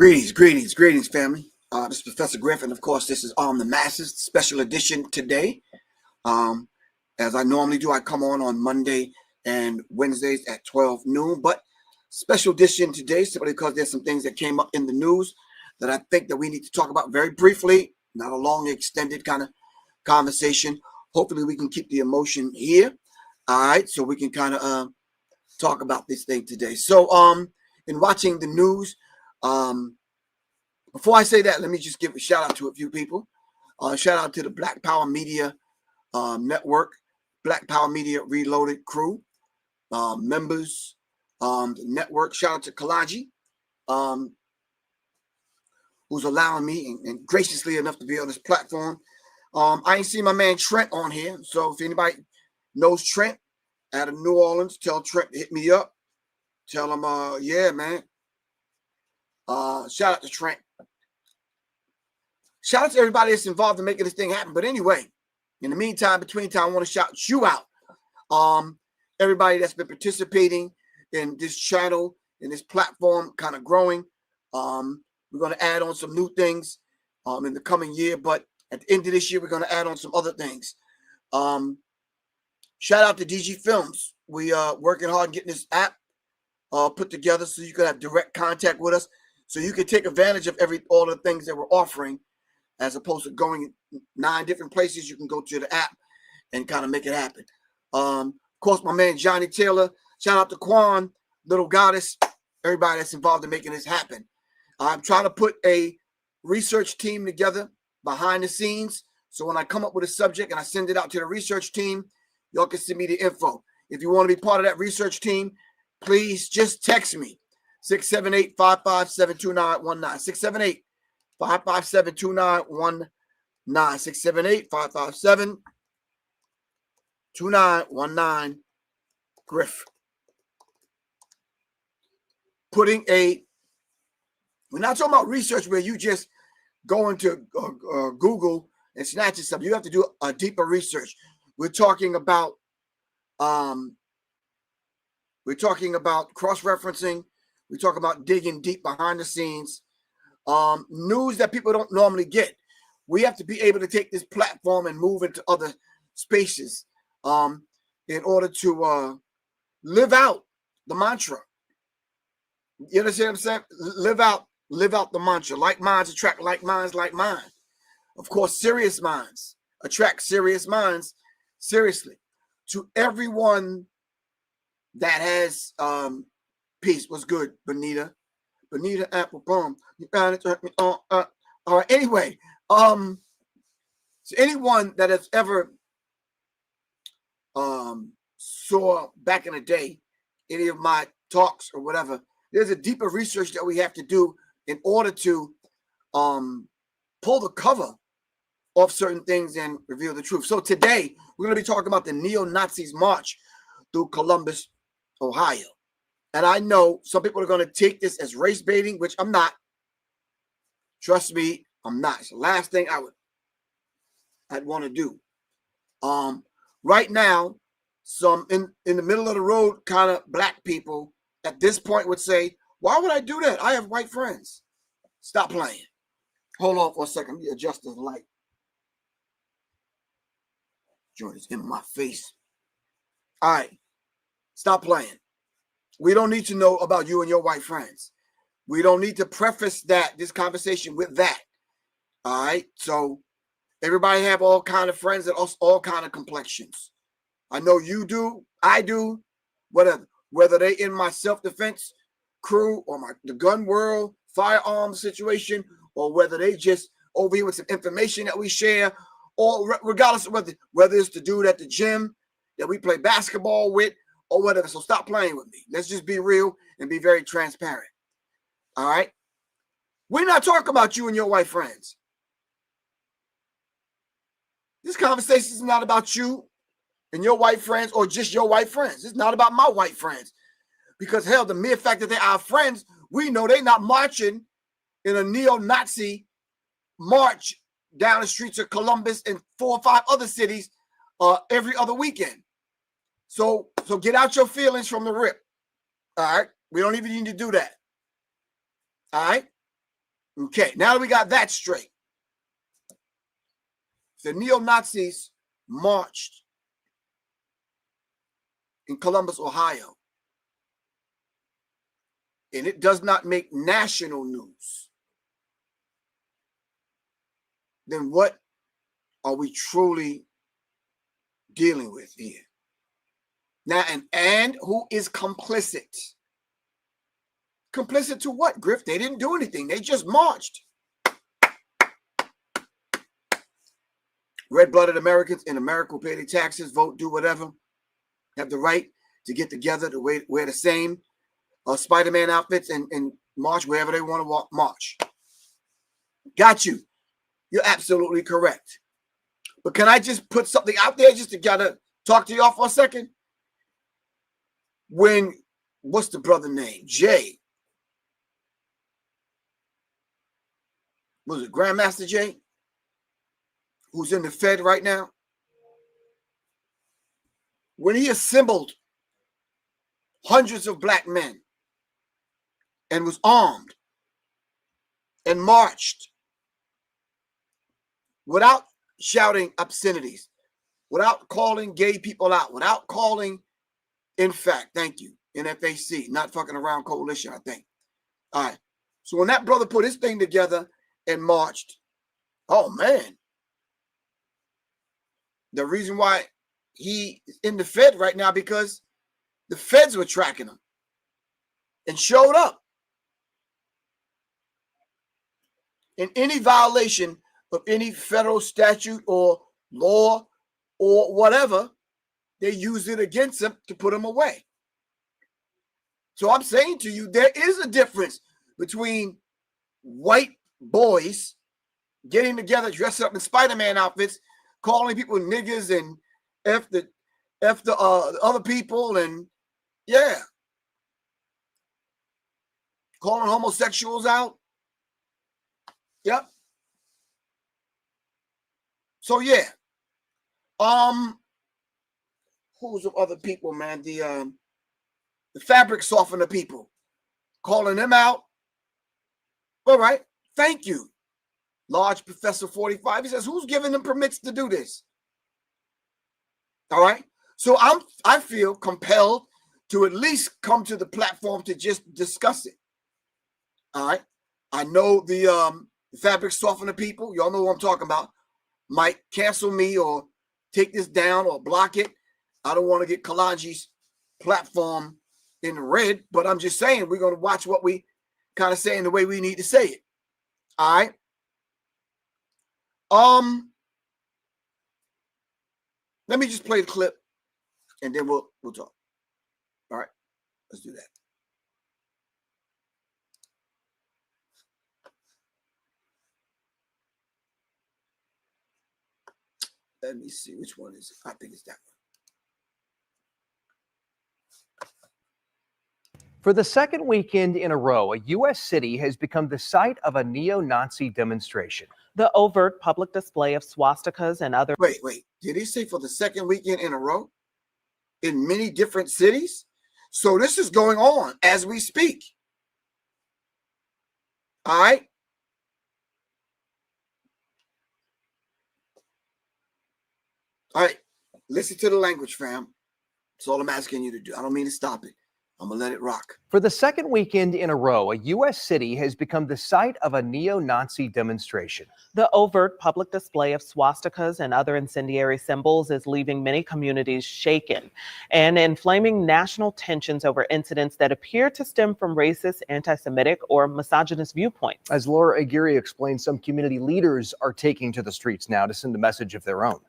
Greetings, family. This is Professor Griff, and of course, this is the Masses special edition today. As I normally do, I come on Monday and Wednesdays at 12 noon, but special edition today simply because there's some things that came up in the news that I think that we need to talk about very briefly, not a long, extended kind of conversation. Hopefully, we can keep the emotion here. All right, so we can kind of talk about this thing today. So, in watching the news, before I say that, let me just give a shout out to a few people. Shout out to the Black Power Media Network, Black Power Media Reloaded crew, members, the network. Shout out to Kalaji, who's allowing me and graciously enough to be on this platform. I ain't seen my man Trent on here, so if anybody knows Trent out of New Orleans, tell Trent to hit me up. Tell him, yeah, man. Shout out to Trent. Shout out to everybody that's involved in making this thing happen. But anyway, in the meantime, between time, I want to shout you out. Everybody that's been participating in this channel, in this platform, kind of growing. We're going to add on some new things in the coming year. But at the end of this year, we're going to add on some other things. Shout out to DG Films. We are working hard on getting this app put together so you can have direct contact with us, so you can take advantage of all the things that we're offering, as opposed to going 9 different places. You can go to the app and kind of make it happen. Of course, my man Johnny Taylor. Shout out to Quan, Little Goddess, everybody that's involved in making this happen. I'm trying to put a research team together behind the scenes, so when I come up with a subject and I send it out to the research team, y'all can send me the info. If you want to be part of that research team, please just text me, 678-557-2919, 678-557-2919, 678-557-2919, Griff. We're not talking about research where you just go into Google and snatch it stuff. You have to do a deeper research. We're talking about cross-referencing. We talk about digging deep behind the scenes. News that people don't normally get. We have to be able to take this platform and move into other spaces in order to live out the mantra. You understand what I'm saying? Live out the mantra. Like minds attract like minds, like mine. Of course, serious minds attract serious minds. Seriously, to everyone that has peace. What's good, Bonita Apple Palm? You found it. All right. Anyway, so anyone that has ever saw back in the day any of my talks or whatever, there's a deeper research that we have to do in order to pull the cover off certain things and reveal the truth. So today we're going to be talking about the neo-Nazis march through Columbus, Ohio. And I know some people are going to take this as race baiting, which I'm not. Trust me, I'm not. It's the last thing I'd want to do. Right now, some in the middle of the road kind of black people at this point would say, why would I do that? I have white friends. Stop playing. Hold on for a second. Let me adjust this light. Joint is in my face. All right. Stop playing. We don't need to know about you and your white friends. We don't need to preface this conversation with that. All right. So everybody have all kind of friends and all kind of complexions. I know you do. I do. Whether they in my self-defense crew or the gun world, firearms situation, or whether they just over here with some information that we share, or regardless of whether it's the dude at the gym that we play basketball with or whatever. So stop playing with me. Let's just be real and be very transparent. All right? We're not talking about you and your white friends. This conversation is not about you and your white friends or just your white friends. It's not about my white friends. Because, hell, the mere fact that they're our friends, we know they're not marching in a neo-Nazi march down the streets of Columbus and 4 or 5 other cities every other weekend. So get out your feelings from the rip. All right? We don't even need to do that. All right? Okay, now that we got that straight, the neo-Nazis marched in Columbus, Ohio, and it does not make national news, then what are we truly dealing with here? Now, and who is complicit? Complicit to what, Griff? They didn't do anything. They just marched. Red-blooded Americans in America will pay their taxes, vote, do whatever, have the right to get together, to wear the same Spider-Man outfits and march wherever they want to march. Got you. You're absolutely correct. But can I just put something out there just to kind of talk to y'all for a second? When, what's the brother name? Jay. Was it Grandmaster Jay? Who's in the Fed right now? When he assembled hundreds of black men and was armed and marched without shouting obscenities, without calling gay people out, without calling, in fact, thank you, NFAC, not fucking around coalition, I think. All right. So when that brother put his thing together and marched, oh man, the reason why he is in the Fed right now, because the feds were tracking him and showed up. In any violation of any federal statute or law or whatever, they use it against him to put him away. So I'm saying to you, there is a difference between white boys getting together, dressed up in Spider-Man outfits, calling people niggas and F the other people, and yeah, calling homosexuals out. Yep. So yeah. Who's the other people, man? The fabric softener people, calling them out. All right. Thank you. Large Professor 45. He says, who's giving them permits to do this? All right. So I feel compelled to at least come to the platform to just discuss it. All right. I know the fabric softener people, y'all know what I'm talking about, might cancel me or take this down or block it. I don't want to get Kalanji's platform in the red, but I'm just saying we're going to watch what we kind of say in the way we need to say it. All right. Let me just play the clip and then we'll talk. All right. Let's do that. Let me see which one is it. I think it's that one. For the second weekend in a row, a U.S. city has become the site of a neo-Nazi demonstration. The overt public display of swastikas and other... Wait. Did he say for the second weekend in a row? In many different cities? So this is going on as we speak. All right? All right. Listen to the language, fam. That's all I'm asking you to do. I don't mean to stop it. I'm going to let it rock. For the second weekend in a row, a U.S. city has become the site of a neo-Nazi demonstration. The overt public display of swastikas and other incendiary symbols is leaving many communities shaken and inflaming national tensions over incidents that appear to stem from racist, anti-Semitic, or misogynist viewpoints. As Laura Aguirre explained, some community leaders are taking to the streets now to send a message of their own.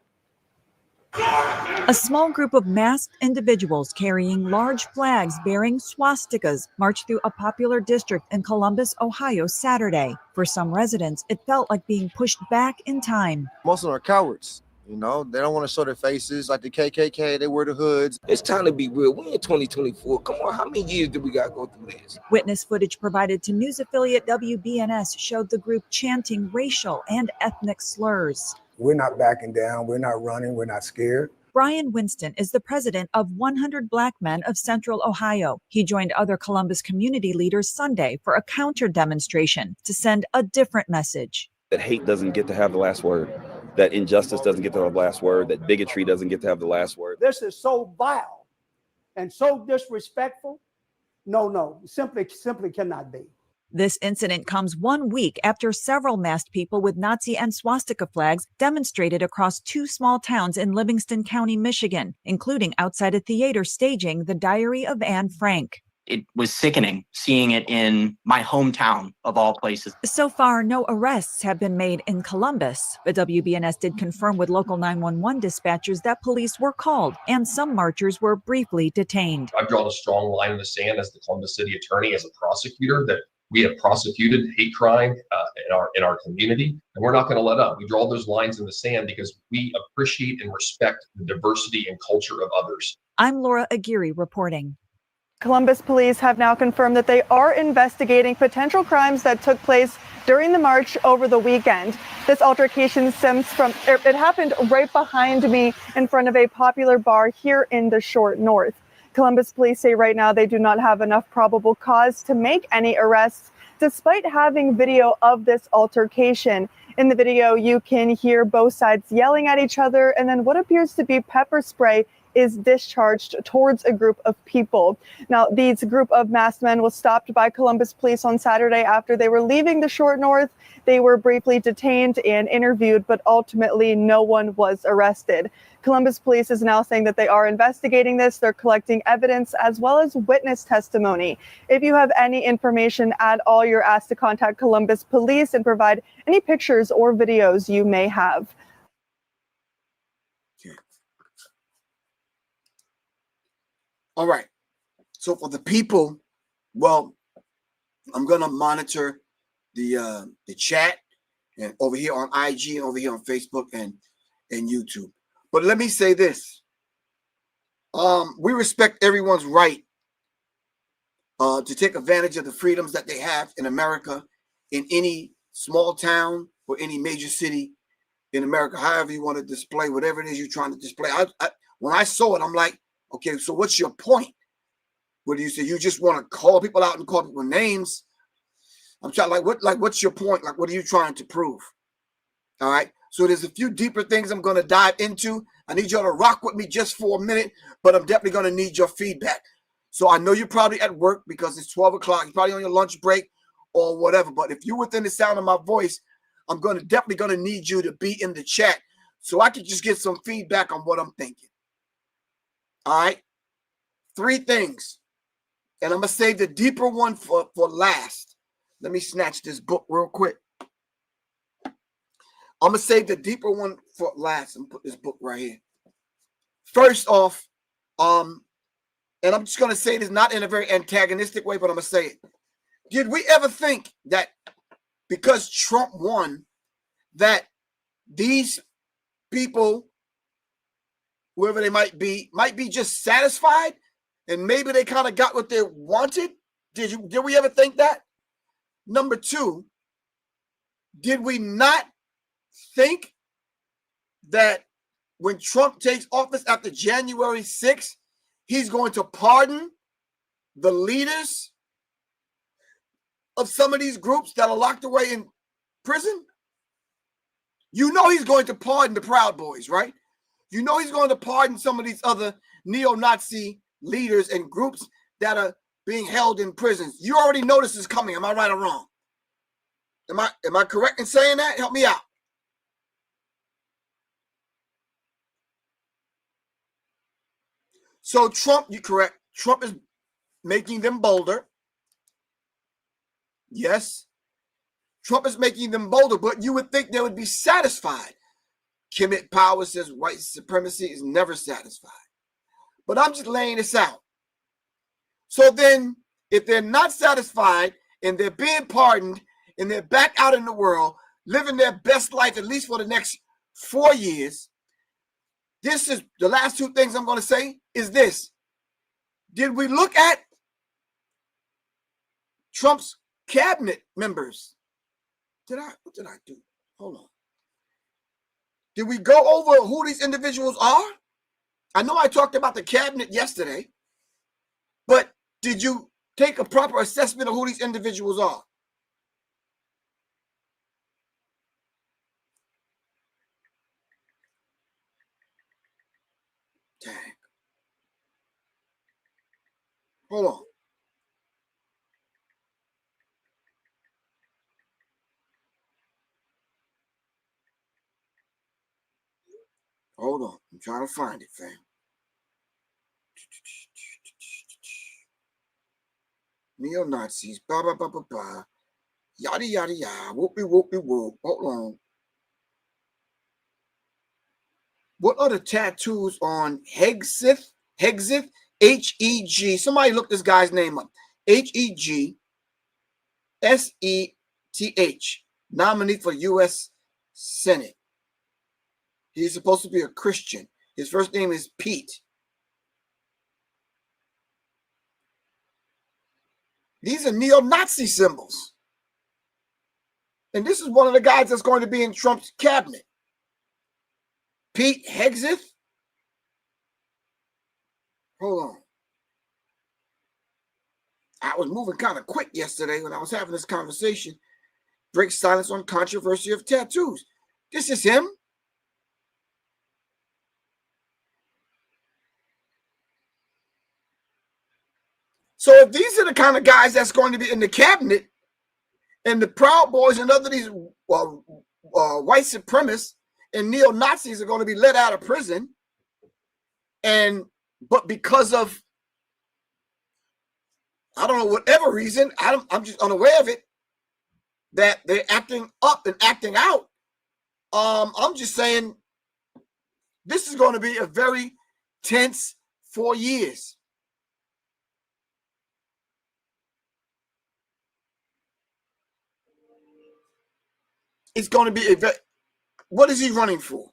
A small group of masked individuals carrying large flags bearing swastikas marched through a popular district in Columbus, Ohio, Saturday. For some residents, it felt like being pushed back in time. Most of them are cowards. You know, they don't want to show their faces like the KKK. They wear the hoods. It's time to be real. We're in 2024. Come on, how many years do we got to go through this? Witness footage provided to news affiliate WBNS showed the group chanting racial and ethnic slurs. We're not backing down. We're not running. We're not scared. Brian Winston is the president of 100 Black Men of Central Ohio. He joined other Columbus community leaders Sunday for a counter demonstration to send a different message. That hate doesn't get to have the last word, that injustice doesn't get to have the last word, that bigotry doesn't get to have the last word. This is so vile and so disrespectful. No, simply cannot be. This incident comes 1 week after several masked people with Nazi and swastika flags demonstrated across 2 small towns in Livingston County, Michigan, including outside a theater staging The Diary of Anne Frank. It was sickening seeing it in my hometown of all places. So far, no arrests have been made in Columbus, but WBNS did confirm with local 911 dispatchers that police were called and some marchers were briefly detained. I've drawn a strong line in the sand as the Columbus City Attorney, as a prosecutor, that we have prosecuted hate crime in our community, and we're not going to let up. We draw those lines in the sand because we appreciate and respect the diversity and culture of others. I'm Laura Aguirre reporting. Columbus police have now confirmed that they are investigating potential crimes that took place during the march over the weekend. This altercation stems from, it happened right behind me in front of a popular bar here in the Short North. Columbus police say right now they do not have enough probable cause to make any arrests, despite having video of this altercation. In the video, you can hear both sides yelling at each other, and then what appears to be pepper spray is discharged towards a group of people. Now, these group of masked men was stopped by Columbus police on Saturday after they were leaving the Short North. They were briefly detained and interviewed, but ultimately no one was arrested. Columbus police is now saying that they are investigating this. They're collecting evidence as well as witness testimony. If you have any information at all, you're asked to contact Columbus police and provide any pictures or videos you may have. All right. So for the people, well, I'm gonna monitor the chat and over here on IG and over here on Facebook and YouTube. But let me say this: we respect everyone's right to take advantage of the freedoms that they have in America, in any small town or any major city in America. However you want to display whatever it is you're trying to display. When I saw it, I'm like, okay, so what's your point? What do you say? You just want to call people out and call people names? I'm trying, what's your point? Like, what are you trying to prove? All right. So there's a few deeper things I'm going to dive into. I need y'all to rock with me just for a minute, but I'm definitely going to need your feedback. So I know you're probably at work because it's 12 o'clock. You're probably on your lunch break or whatever. But if you're within the sound of my voice, I'm definitely going to need you to be in the chat so I can just get some feedback on what I'm thinking. All right. 3 things. And I'm going to save the deeper one for last. Let me snatch this book real quick. I'm going to save the deeper one for last and put this book right here. First off, and I'm just going to say this not in a very antagonistic way, but I'm going to say it. Did we ever think that because Trump won, that these people, whoever they might be just satisfied and maybe they kind of got what they wanted? Did we ever think that? Number 2, did we not think that when Trump takes office after January 6th, he's going to pardon the leaders of some of these groups that are locked away in prison? You know he's going to pardon the Proud Boys, right? You know he's going to pardon some of these other neo-Nazi leaders and groups that are being held in prisons. You already know this is coming. Am I right or wrong? Am I correct in saying that? Help me out. So Trump, you're correct. Trump is making them bolder. Yes. Trump is making them bolder, but you would think they would be satisfied. Kemet Power says white supremacy is never satisfied. But I'm just laying this out. So then, if they're not satisfied and they're being pardoned and they're back out in the world, living their best life, at least for the next 4 years, this is the last 2 things I'm going to say is this. Did we look at Trump's cabinet members? What did I do? Hold on. Did we go over who these individuals are? I know I talked about the cabinet yesterday, but did you take a proper assessment of who these individuals are? Dang. Hold on. Hold on. I'm trying to find it, fam. Neo-Nazis, blah, blah, blah, blah, blah. Yada, yada, yada. Whoopie, whoopie, whoop. Hold on. What are the tattoos on Hegzith? Hegzith? H-E-G. Somebody look this guy's name up. H-E-G-S-E-T-H. Nominee for U.S. Senate. He's supposed to be a Christian. His first name is Pete. These are neo-Nazi symbols. And this is one of the guys that's going to be in Trump's cabinet. Pete Hegzith. Hold on. I was moving kind of quick yesterday when I was having this conversation. Break silence on controversy of tattoos. This is him. So if these are the kind of guys that's going to be in the cabinet, and the Proud Boys and other these white supremacists and neo-Nazis are going to be let out of prison, but because of, I don't know, whatever reason, I'm just unaware of it, that they're acting up and acting out, I'm just saying this is going to be a very tense 4 years. It's going to be a very, what is he running for?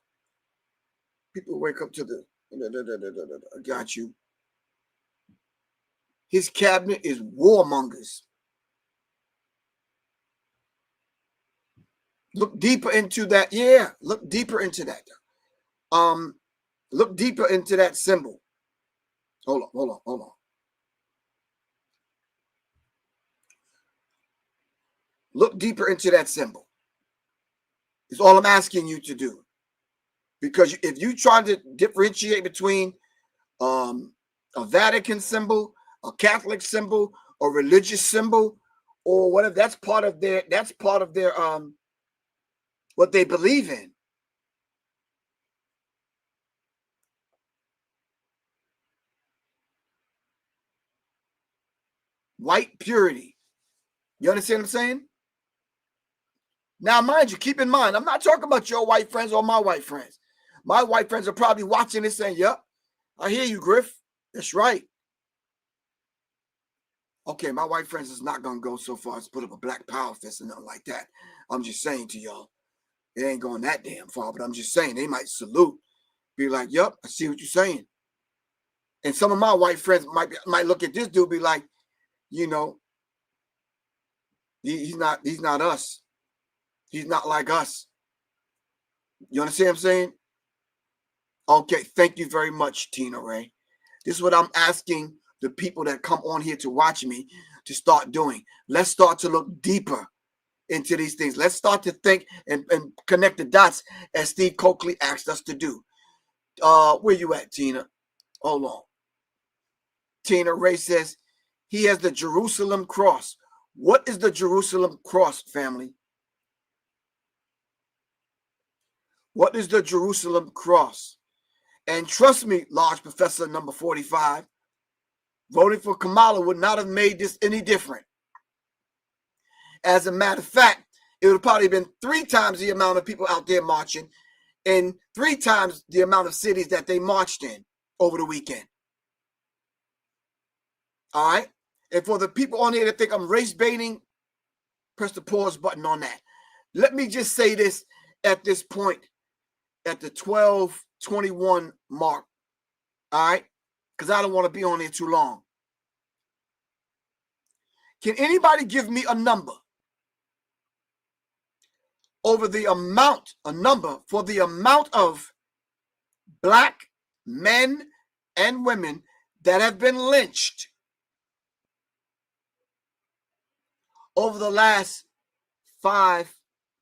People wake up to the, I got you. His cabinet is warmongers. Look deeper into that. Yeah, look deeper into that. Look deeper into that symbol. Hold on. Look deeper into that symbol. It's all I'm asking you to do. Because if you try to differentiate between a Vatican symbol, a Catholic symbol, a religious symbol, or whatever, that's part of their what they believe in. White purity. You understand what I'm saying? Now, mind you, keep in mind, I'm not talking about your white friends or my white friends. My white friends are probably watching this saying, yep, I hear you, Griff. That's right. Okay, my white friends is not going to go so far as put up a black power fist and nothing like that. I'm just saying to y'all, it ain't going that damn far, but I'm just saying they might salute, be like, yep, I see what you're saying. And some of my white friends might look at this dude, be like, you know, he's not us. He's not like us. You understand what I'm saying? Okay, thank you very much, Tina Ray. This is what I'm asking the people that come on here to watch me to start doing. Let's start to look deeper into these things. Let's start to think and connect the dots as Steve Coakley asked us to do. Where you at, Tina? Hold on. Tina Ray says he has the Jerusalem cross. What is the Jerusalem cross, family? What is the Jerusalem cross? And trust me, large professor number 45, voting for Kamala would not have made this any different. As a matter of fact, it would have probably been 3 times the amount of people out there marching and 3 times the amount of cities that they marched in over the weekend. All right? And for the people on here that think I'm race baiting, press the pause button on that. Let me just say this at this point, at the 12:21 mark, all right? Because I don't want to be on here too long. Can anybody give me a number over the amount, a number for the amount of black men and women that have been lynched over the last 5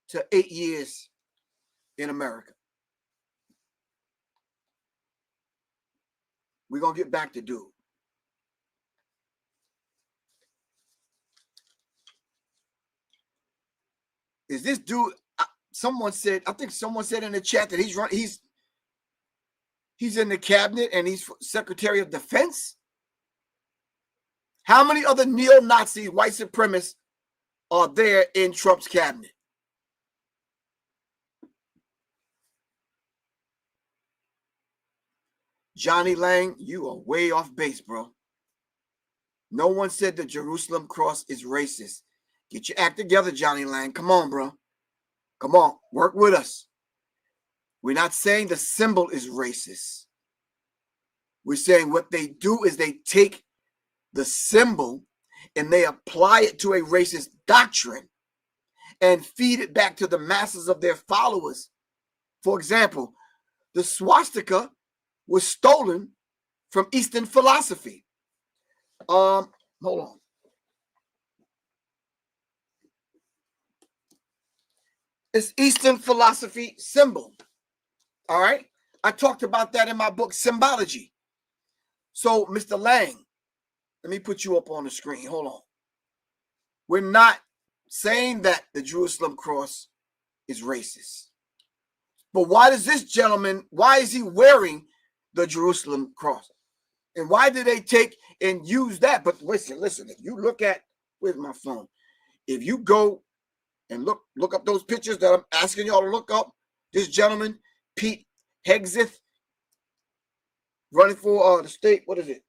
to 8 years in America. We're going to get back to dude. Is this dude, someone said, I think someone said in the chat that he's in the cabinet and he's Secretary of Defense? How many other neo-Nazi white supremacists are there in Trump's cabinet? Johnny Lang, you are way off base, bro. No one said the Jerusalem cross is racist. Get your act together, Johnny Lang. Come on, bro. Come on, work with us. We're not saying the symbol is racist. We're saying what they do is they take the symbol and they apply it to a racist doctrine and feed it back to the masses of their followers. For example, the swastika was stolen from Eastern philosophy. Hold on. It's Eastern philosophy symbol. All right. I talked about that in my book, Symbology. So, Mr. Lang, let me put you up on the screen. Hold on. We're not saying that the Jerusalem cross is racist. But why does this gentleman, why is he wearing the Jerusalem cross? And why did they take and use that? But listen, if you look at, where's my phone? If you go and look up those pictures that I'm asking y'all to look up, this gentleman, Pete Hegseth, running for the state, what is it?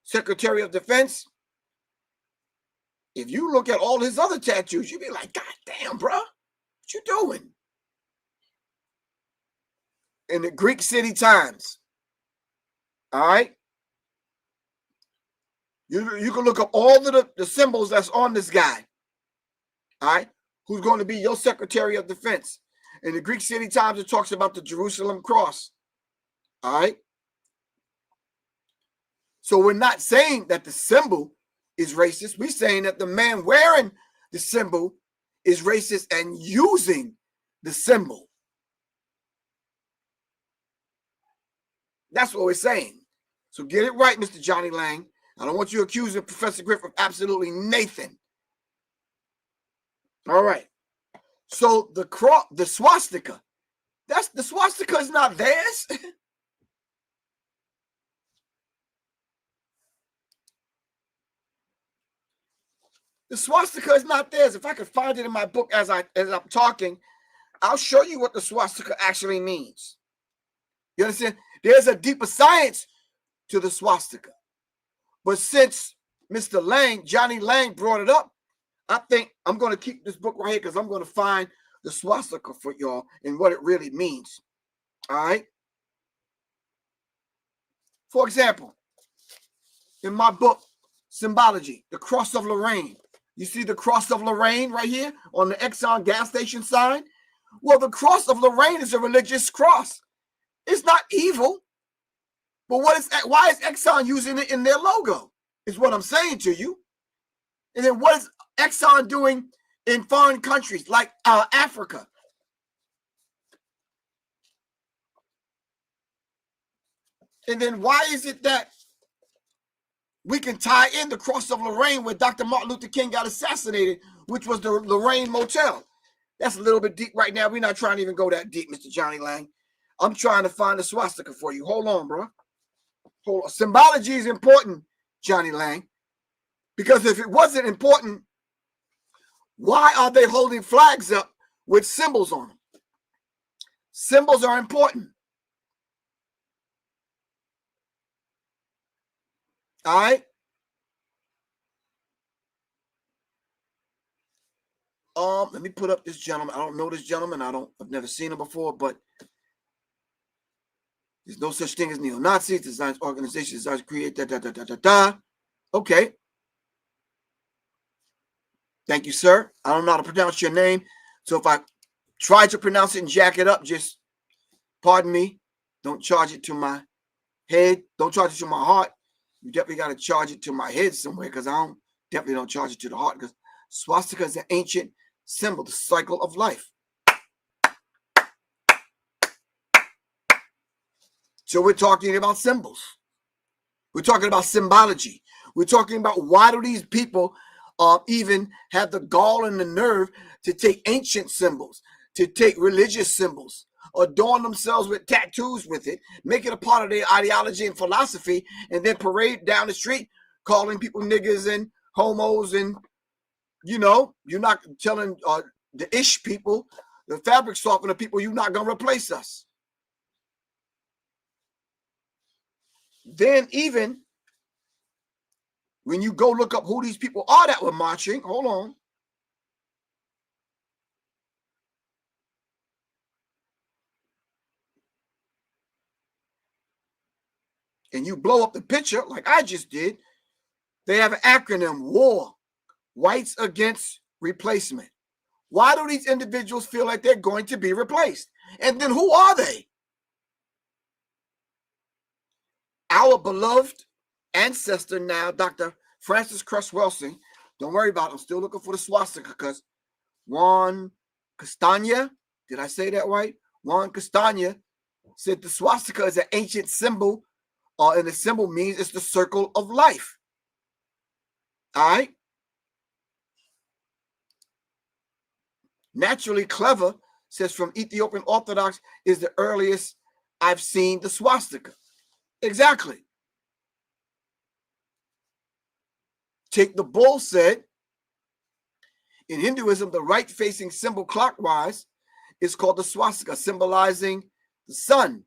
Secretary of Defense. If you look at all his other tattoos, you'd be like, God damn, bro, what you doing? In the Greek City Times. All right. You can look up all the symbols that's on this guy. All right. Who's going to be your Secretary of Defense. In the Greek City Times, it talks about the Jerusalem cross. All right. So we're not saying that the symbol is racist. We're saying that the man wearing the symbol is racist and using the symbol. That's what we're saying. So get it right, Mr. Johnny Lang. I don't want you accusing Professor Griff of absolutely Nathan. All right. So the swastika, the swastika is not theirs. The swastika is not theirs. If I could find it in my book as I'm talking, I'll show you what the swastika actually means. You understand? There's a deeper science to the swastika. But since Mr. Lang, Johnny Lang, brought it up, I think I'm going to keep this book right here because I'm going to find the swastika for y'all and what it really means. All right? For example, in my book, Symbology, the Cross of Lorraine. You see the Cross of Lorraine right here on the Exxon gas station sign? Well, the Cross of Lorraine is a religious cross. It's not evil. But why is Exxon using it in their logo? Is what I'm saying to you. And then what is Exxon doing in foreign countries like Africa? And then why is it that we can tie in the Cross of Lorraine where Dr. Martin Luther King got assassinated, which was the Lorraine Motel? That's a little bit deep right now. We're not trying to even go that deep, Mr. Johnny Lang. I'm trying to find the swastika for you. Hold on, bro. Hold on. Symbology is important, Johnny Lang. Because if it wasn't important, why are they holding flags up with symbols on them? Symbols are important. All right. Let me put up this gentleman. I don't know this gentleman. I've never seen him before, but there's no such thing as neo-Nazis. Designs organizations designed to create Okay. Thank you, sir. I don't know how to pronounce your name. So if I try to pronounce it and jack it up, just pardon me. Don't charge it to my head. Don't charge it to my heart. You definitely got to charge it to my head somewhere, because definitely don't charge it to the heart, because swastika is an ancient symbol, the cycle of life. So we're talking about symbols. We're talking about symbology. We're talking about why do these people even have the gall and the nerve to take ancient symbols, to take religious symbols, adorn themselves with tattoos with it, make it a part of their ideology and philosophy, and then parade down the street calling people niggas and homos. And, you know, you're not telling the ish people, the fabric softener people, you're not going to replace us. Then even when you go look up who these people are that were marching, hold on. And you blow up the picture like I just did, they have an acronym, WAR, Whites Against Replacement. Why do these individuals feel like they're going to be replaced? And then who are they? Our beloved ancestor now, Dr. Francis Cress Welsing, don't worry about it. I'm still looking for the swastika, because Juan Castagna, did I say that right? Juan Castagna said the swastika is an ancient symbol, and the symbol means it's the circle of life. All right? Naturally Clever says from Ethiopian Orthodox is the earliest I've seen the swastika. Exactly. Take the Bull said, in Hinduism, the right-facing symbol clockwise is called the swastika, symbolizing the sun.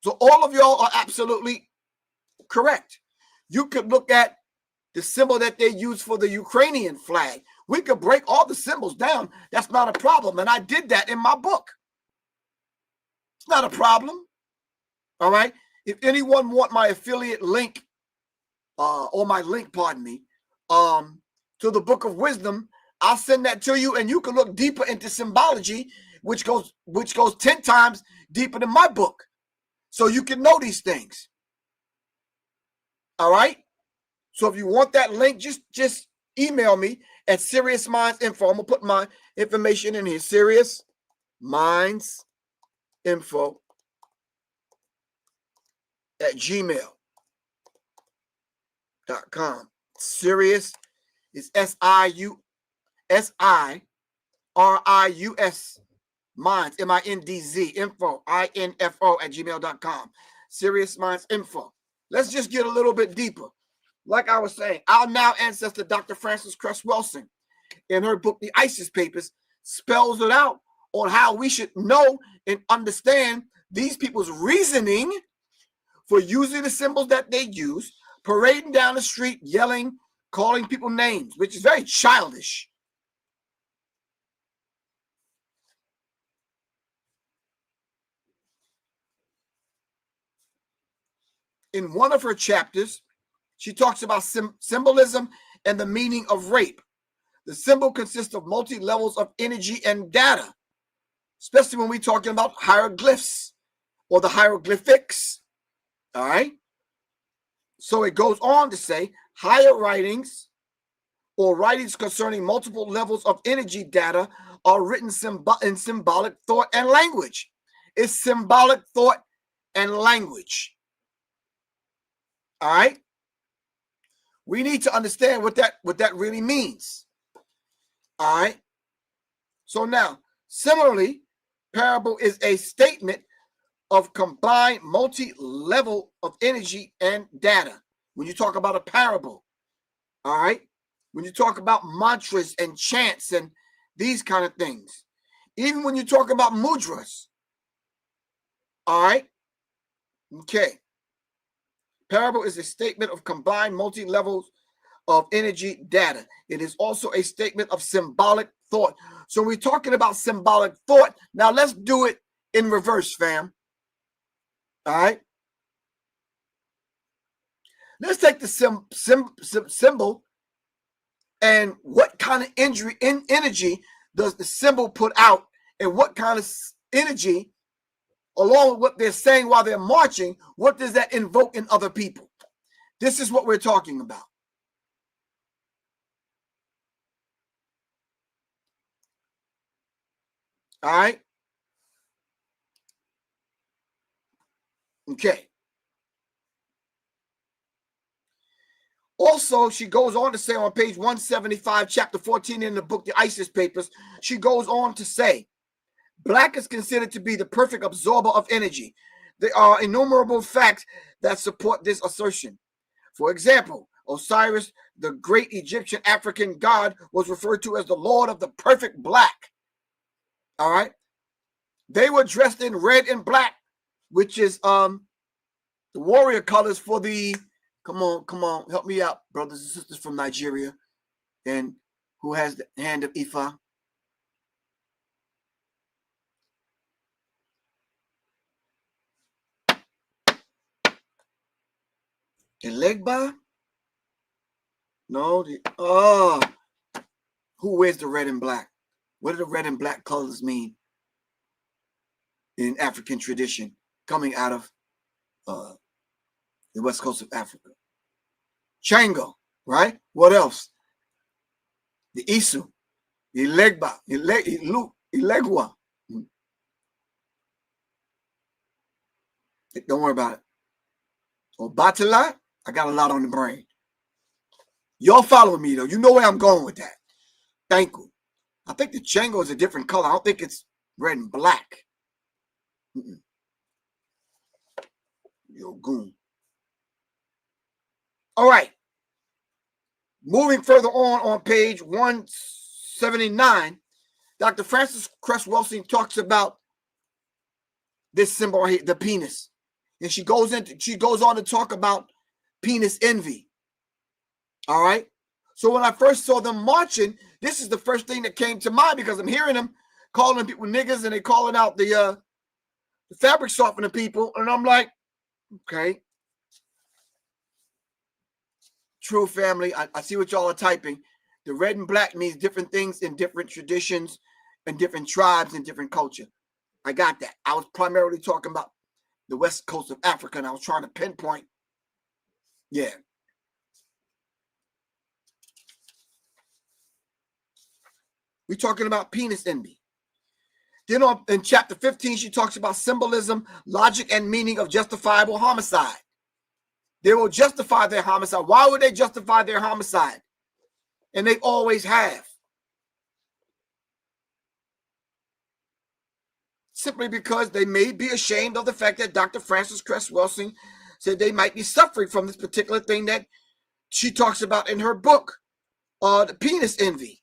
So all of y'all are absolutely correct. You could look at the symbol that they use for the Ukrainian flag. We could break all the symbols down. That's not a problem. And I did that in my book. It's not a problem. All right. If anyone want my affiliate link, or my link, pardon me, to the Book of Wisdom, I'll send that to you, and you can look deeper into symbology, which goes 10 times deeper than my book. So you can know these things. All right. So if you want that link, just email me at Serious Minds Info. I'm gonna put my information in here. Serious Minds Info at gmail.com. Serious is SIRIUS Minds, MINDZ, info, INFO at gmail.com. Serious Minds Info. Let's just get a little bit deeper. Like I was saying, our now ancestor, Dr. Francis Cress Welsing, in her book, The ISIS Papers, spells it out on how we should know and understand these people's reasoning for using the symbols that they use, parading down the street, yelling, calling people names, which is very childish. In one of her chapters, she talks about symbolism and the meaning of rape. The symbol consists of multi-levels of energy and data, especially when we're talking about hieroglyphs or the hieroglyphics. All right. So it goes on to say higher writings or writings concerning multiple levels of energy data are written in symbolic thought and language. It's symbolic thought and language. All right. We need to understand what that really means. All right. So now, similarly, parable is a statement of combined multi-level of energy and data. When you talk about a parable, all right, when you talk about mantras and chants and these kind of things, even when you talk about mudras, all right, okay. Parable is a statement of combined multi-levels of energy data. It is also a statement of symbolic thought. So we're talking about symbolic thought. Now let's do it in reverse, fam. All right. Let's take the symbol and what kind of energy does the symbol put out, and what kind of energy along with what they're saying while they're marching, what does that invoke in other people? This is what we're talking about. All right? Okay. Also, she goes on to say on page 175, chapter 14 in the book, The ISIS Papers, she goes on to say, Black is considered to be the perfect absorber of energy. There are innumerable facts that support this assertion. For example, Osiris, the great Egyptian African god, was referred to as the Lord of the perfect Black. All right? They were dressed in red and black, which is the warrior colors for the, come on, help me out, brothers and sisters from Nigeria, and who has the hand of Ifa. Elegba? No, who wears the red and black? What do the red and black colors mean in African tradition coming out of the west coast of Africa? Chango, right? What else? The Isu, Elegba, Elegua. Don't worry about it. Or Batala, I got a lot on the brain. Y'all following me though. You know where I'm going with that. Thank you. I think the Chango is a different color. I don't think it's red and black. Yo, goon. All right. Moving further on page 179, Dr. Frances Cress Welsing talks about this symbol right here, the penis. And she goes on to talk about penis envy. All right. So when I first saw them marching, this is the first thing that came to mind because I'm hearing them calling people niggas and they calling out the fabric softener people. And I'm like, okay. True, family. I see what y'all are typing. The red and black means different things in different traditions and different tribes and different culture. I got that. I was primarily talking about the west coast of Africa, and I was trying to pinpoint. Yeah. We're talking about penis envy. Then in chapter 15, she talks about symbolism, logic, and meaning of justifiable homicide. They will justify their homicide. Why would they justify their homicide? And they always have. Simply because they may be ashamed of the fact that Dr. Frances Cress Welsing said they might be suffering from this particular thing that she talks about in her book, the penis envy.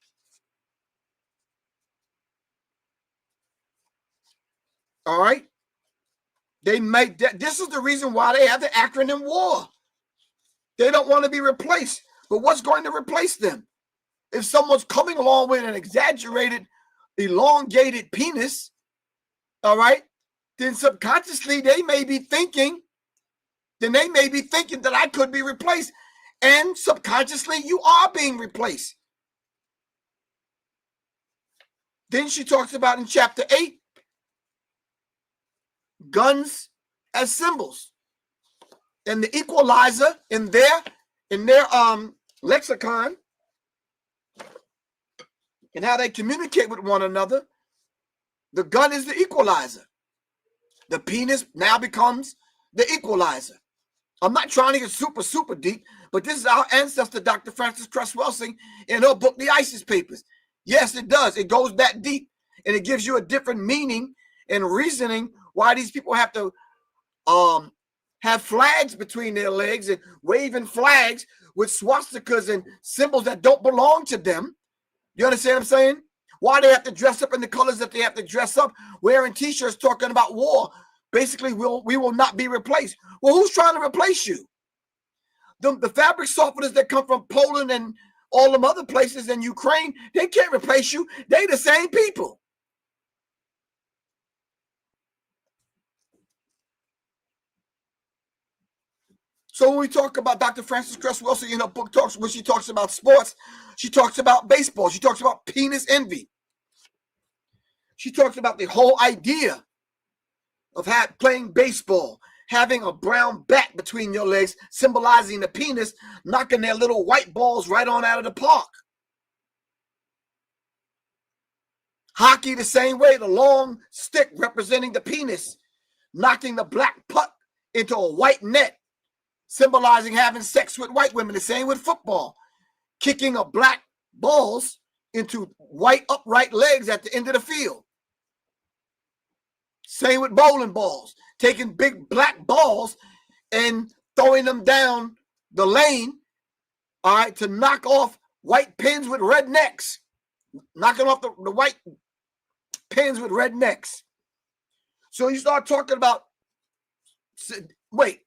All right. They might. This is the reason why they have the acronym WAR. They don't want to be replaced. But what's going to replace them? If someone's coming along with an exaggerated, elongated penis, all right, then subconsciously they may be thinking that I could be replaced. And subconsciously you are being replaced. Then she talks about in chapter 8, guns as symbols. And the equalizer in their lexicon and how they communicate with one another, the gun is the equalizer. The penis now becomes the equalizer. I'm not trying to get super deep, but this is our ancestor, Dr. Frances Cress Welsing, in her book, The ISIS Papers. Yes, it does. It goes that deep, and it gives you a different meaning and reasoning why these people have to have flags between their legs and waving flags with swastikas and symbols that don't belong to them. You understand what I'm saying? Why they have to dress up in the colors that they have to dress up, wearing t-shirts talking about war. Basically, we will not be replaced. Well, who's trying to replace you? The fabric softeners that come from Poland and all them other places in Ukraine, they can't replace you. They the same people. So when we talk about Dr. Frances Cress Welsing in her book when she talks about sports, she talks about baseball. She talks about penis envy. She talks about the whole idea of playing baseball, having a brown bat between your legs, symbolizing the penis, knocking their little white balls right on out of the park. Hockey the same way, the long stick representing the penis, knocking the black puck into a white net, symbolizing having sex with white women. The same with football, kicking a black balls into white upright legs at the end of the field. Same with bowling balls, taking big black balls and throwing them down the lane, all right, to knock off white pins with red necks, knocking off the white pins with red necks. So you start talking about, wait,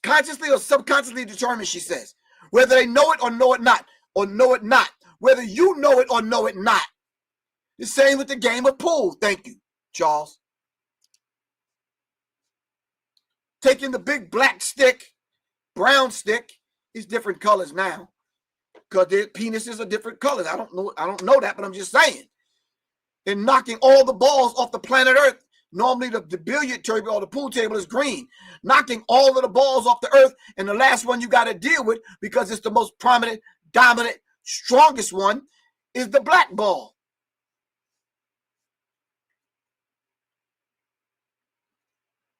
consciously or subconsciously determined, she says, whether they know it or know it not, or know it not, whether you know it or know it not. The same with the game of pool. Thank you, Charles. Taking the big black stick, brown stick, is different colors now, because their penises are different colors. I don't know that, but I'm just saying. And knocking all the balls off the planet Earth. Normally the billiard table or the pool table is green. Knocking all of the balls off the earth, and the last one you got to deal with, because it's the most prominent, dominant, strongest one, is the black ball.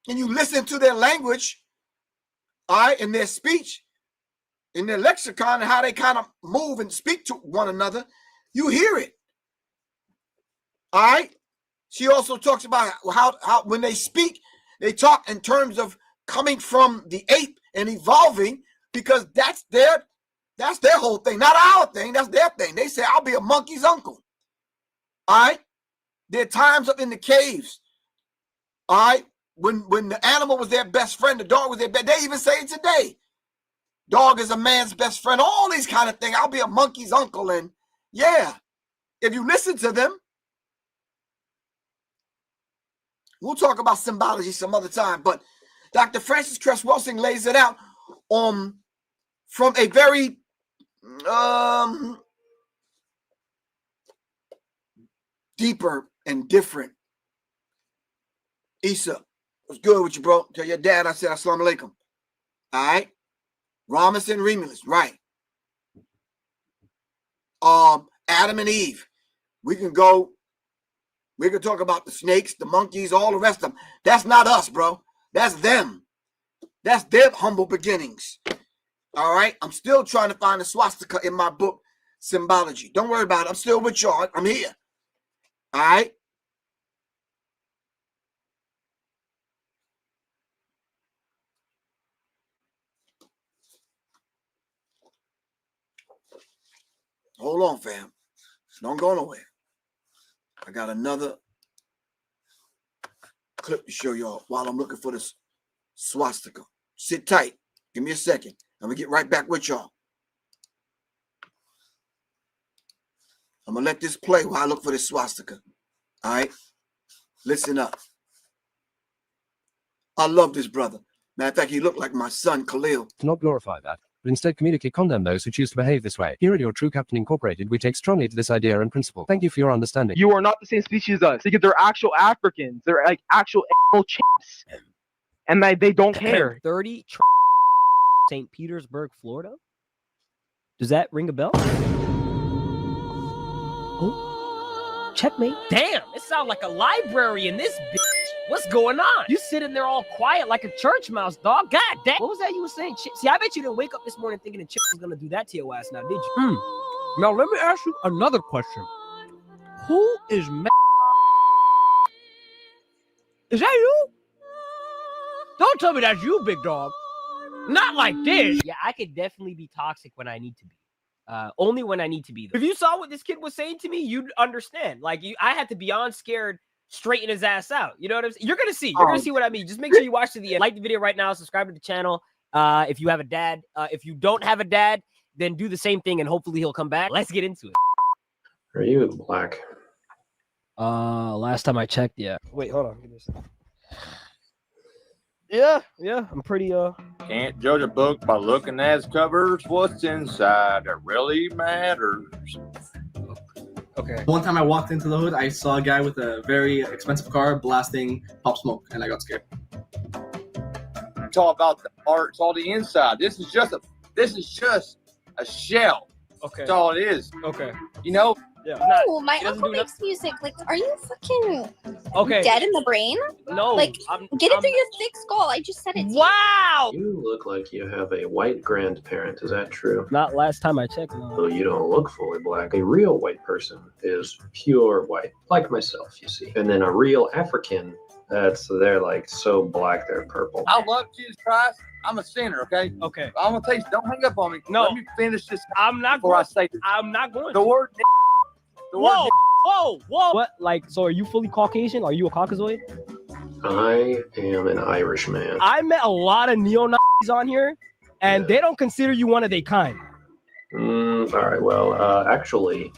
And you listen to their language, all right, in their speech, in their lexicon, and how they kind of move and speak to one another, you hear it. All right? She also talks about how when they speak, they talk in terms of coming from the ape and evolving, because that's their whole thing, not our thing. That's their thing. They say, I'll be a monkey's uncle. All right? There are times up in the caves, all right, when the animal was their best friend, the dog was their best. They even say it today. Dog is a man's best friend. All these kind of things. I'll be a monkey's uncle. And yeah, if you listen to them, we'll talk about symbology some other time. But Dr. Frances Cress Welsing lays it out from a very deeper and different. Issa, what's good with you, bro? Tell your dad I said assalamu alaikum. All right? Ramesses and Remulus, right. Adam and Eve. We can talk about the snakes, the monkeys, all the rest of them. That's not us, bro. That's them. That's their humble beginnings. All right? I'm still trying to find the swastika in my book, Symbology. Don't worry about it. I'm still with y'all. I'm here. All right? Hold on, fam. Don't go nowhere. I got another clip to show y'all while I'm looking for this swastika. Sit tight. Give me a second. I'm going to get right back with y'all. I'm going to let this play while I look for this swastika. All right? Listen up. I love this brother. Matter of fact, he looked like my son, Khalil. To not glorify that, but instead communicate condemn those who choose to behave this way. Here at Your True Captain Incorporated, we take strongly to this idea and principle. Thank you for your understanding. You are not the same species as us, because they're actual Africans. They're like actual animal chimps. And they don't care. 30 St. Petersburg, Florida? Does that ring a bell? Oh, checkmate. Damn, it sounds like a library in this bitch. What's going on? You sitting there all quiet like a church mouse, dog. God damn. What was that you were saying? See, I bet you didn't wake up this morning thinking that Chip was going to do that to your ass now, did you? Now, let me ask you another question. Who is Is that you? Don't tell me that's you, big dog. Not like this. Yeah, I could definitely be toxic when I need to be. Only when I need to be, though. If you saw what this kid was saying to me, you'd understand. Like, I had to beyond scared straighten his ass out. You know what I'm saying? You're going to see. You're going to see what I mean. Just make sure you watch to the end. Like the video right now. Subscribe to the channel. If you have a dad. If you don't have a dad, then do the same thing, and hopefully he'll come back. Let's get into it. Are you in black? Last time I checked, yeah. Wait, hold on. Give me a second. Yeah, I'm pretty, Can't judge a book by looking at its covers. What's inside, it really matters. Okay. One time I walked into the hood, I saw a guy with a very expensive car blasting Pop Smoke, and I got scared. It's all about the art. It's all the inside. This is just a shell. Okay. That's all it is. Okay. You know? Yeah. Oh, my uncle makes music. Like, are you fucking Okay. dead in the brain? No. Like, get it through your thick skull. I just said it. Wow. You look like you have a white grandparent. Is that true? Not last time I checked. No. So you don't look fully black. A real white person is pure white, like myself, you see. And then a real African, they're like so black they're purple. I love Jesus Christ. I'm a sinner, okay? Okay. I'm gonna tell you, don't hang up on me. No. Let me finish this. I'm not before going. I say I'm not going. the word. Whoa, whoa, whoa! What? Like, so are you fully Caucasian? Are you a Caucasoid? I am an Irish man. I met a lot of neo-Nazis on here, and they don't consider you one of their kind. All right. Well, actually,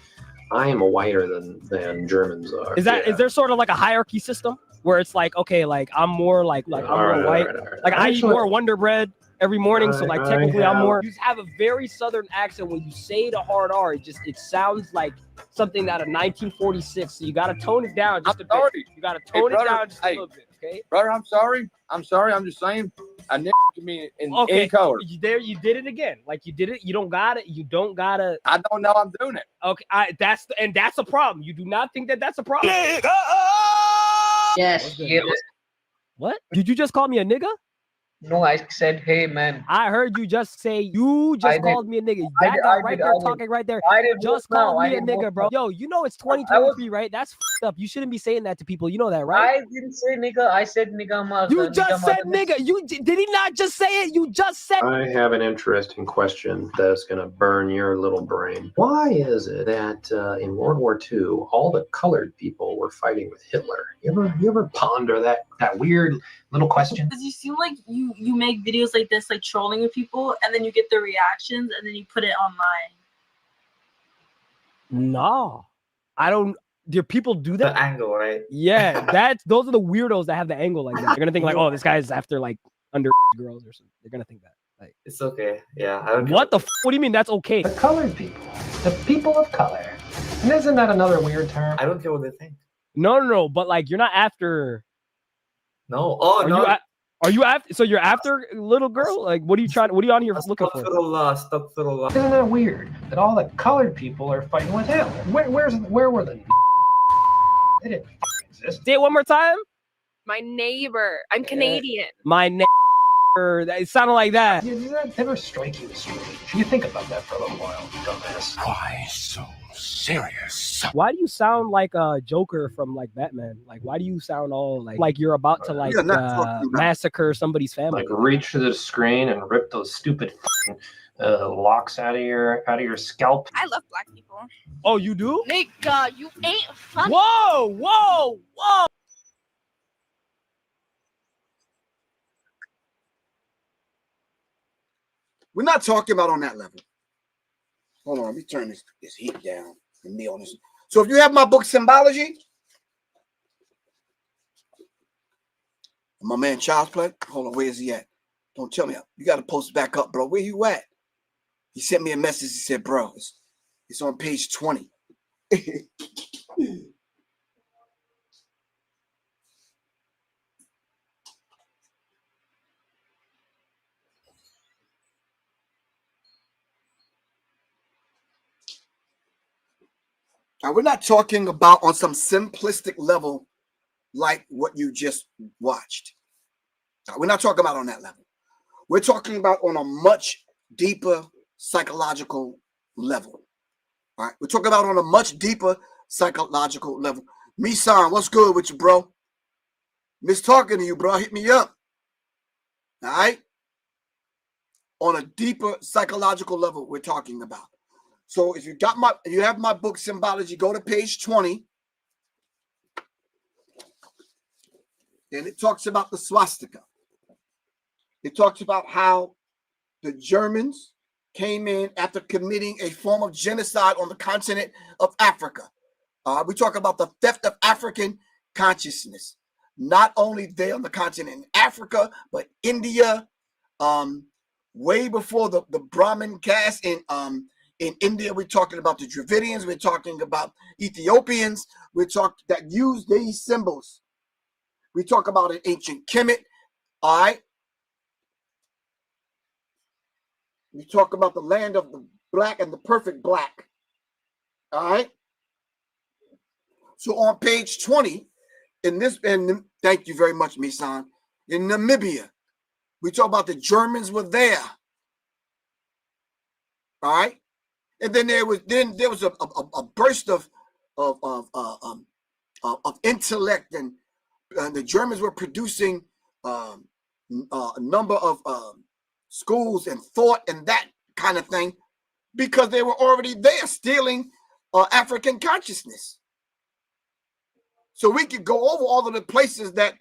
I am a whiter than Germans are. Is there sort of like a hierarchy system where it's like, okay, like I'm more like I'm more white, like I eat more Wonder Bread every morning, so like technically I'm more. You have a very southern accent when you say the hard R. It sounds like something out of 1946. So you got to tone it down just a bit. You got to tone it down just a little bit, okay? Brother, I'm sorry. I'm just saying. A nigga to me in any color. You did it again. Like you did it. You don't got it. You don't gotta. I don't know I'm doing it. Okay, that's a problem. You do not think that that's a problem. Yes. What? Did you just call me a nigga? No, I said, hey, man. I heard you just say, you just called me a nigga. That guy right there talking right there just called me a nigga, bro. Yo, you know it's 2023, right? That's f***ed up. You shouldn't be saying that to people. You know that, right? I didn't say nigga. I said nigga. You just said nigga. Did he not just say it? You just said. I have an interesting question that's going to burn your little brain. Why is it that in World War II, all the colored people were fighting with Hitler? You ever ponder that weird little question? Because you seem like you make videos like this, like trolling with people, and then you get the reactions, and then you put it online. No, I don't. Do people do that? The angle, right? Yeah, those are the weirdos that have the angle like that. They're gonna think like, oh, this guy's after like under girls or something. They're gonna think that. Like, it's okay. Yeah. I don't what the? What do you mean that's okay? The colored people, the people of color. And isn't that another weird term? I don't care what they think. No. But like, you're not after. No. Oh, no. Are you after? So you're after little girl? Like, what are you trying? What are you on here looking for? Isn't that weird that all the colored people are fighting with Hitler? Where were the? They didn't exist. Say it one more time. My neighbor. I'm Canadian. My neighbor. It sounded like that. Does that ever strike you as strange? You think about that for a little while, dumbass. Why so serious? Why do you sound like a Joker from like Batman? Like, why do you sound all like you're about to like massacre somebody's family? Like reach to the screen and rip those stupid locks out of your scalp. I love black people. Oh, you do? Nigga, you ain't funny. Whoa! We're not talking about on that level. Hold on, let me turn this heat down and be on this. So if you have my book Symbology, my man Child's Play, hold on, where is he at? Don't tell me. You got to post it back up, bro. Where you at? He sent me a message. He said, bro, it's on page 20. Now, we're not talking about on some simplistic level like what you just watched. Now, we're not talking about on that level. We're talking about on a much deeper psychological level. All right. We're talking about on a much deeper psychological level. Misan, what's good with you, bro? Miss talking to you, bro. Hit me up. All right. On a deeper psychological level, we're talking about. So if you have my book Symbology, go to page 20. And it talks about the swastika. It talks about how the Germans came in after committing a form of genocide on the continent of Africa. We talk about the theft of African consciousness, not only there on the continent in Africa, but India, way before the Brahmin caste in In India, we're talking about the Dravidians. We're talking about Ethiopians. We're talking that use these symbols. We talk about an ancient Kemet. All right. We talk about the land of the black and the perfect black. All right. So on page 20, and thank you very much, Misan. In Namibia, we talk about the Germans were there. All right. And then there was a burst of intellect, and the Germans were producing a number of schools and thought and that kind of thing, because they were already there stealing African consciousness. So we could go over all of the places that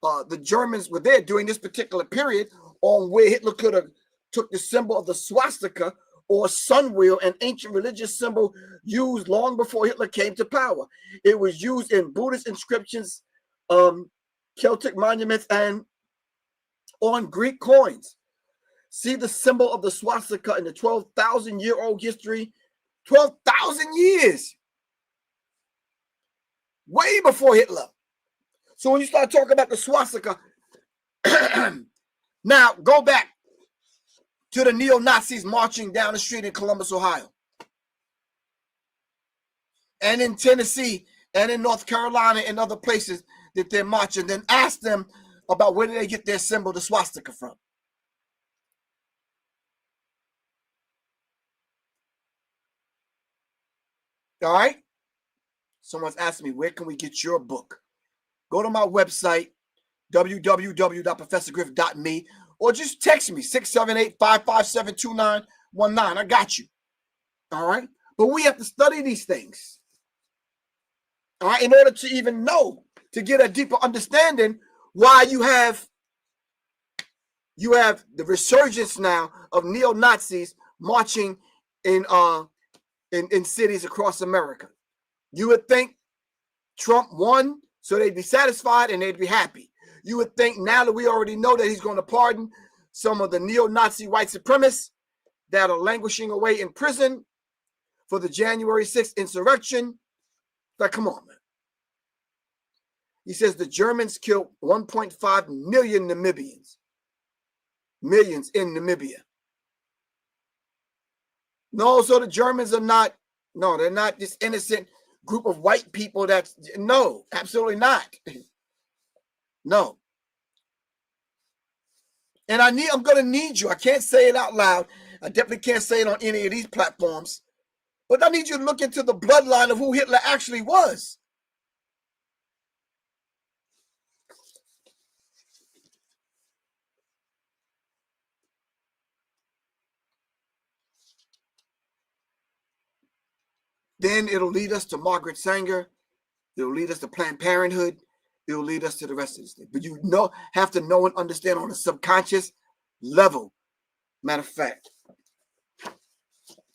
the Germans were there during this particular period, on where Hitler could have took the symbol of the swastika or sun wheel, an ancient religious symbol used long before Hitler came to power. It was used in Buddhist inscriptions, Celtic monuments, and on Greek coins. See the symbol of the swastika in the 12,000-year-old history. 12,000 years. Way before Hitler. So when you start talking about the swastika, now go back to the neo-Nazis marching down the street in Columbus, Ohio, and in Tennessee, and in North Carolina, and other places that they're marching. Then ask them about where did they get their symbol, the swastika, from. All right. Someone's asking me, where can we get your book? Go to my website, www.professorgriff.me, or just text me, 678-557-2919. I got you. All right. But we have to study these things. All right. In order to even know, to get a deeper understanding why you have the resurgence now of neo-Nazis marching in cities across America. You would think Trump won, so they'd be satisfied and they'd be happy. You would think now that we already know that he's going to pardon some of the neo-Nazi white supremacists that are languishing away in prison for the January 6th insurrection. Like, come on, man. He says the Germans killed 1.5 million Namibians. Millions in Namibia. No, so the Germans are not, no, they're not this innocent group of white people that's, no, absolutely not. No. And I'm going to need you. I can't say it out loud. I definitely can't say it on any of these platforms. But I need you to look into the bloodline of who Hitler actually was. Then it'll lead us to Margaret Sanger. It'll lead us to Planned Parenthood. It'll lead us to the rest of this thing. But you have to know and understand on a subconscious level. Matter of fact,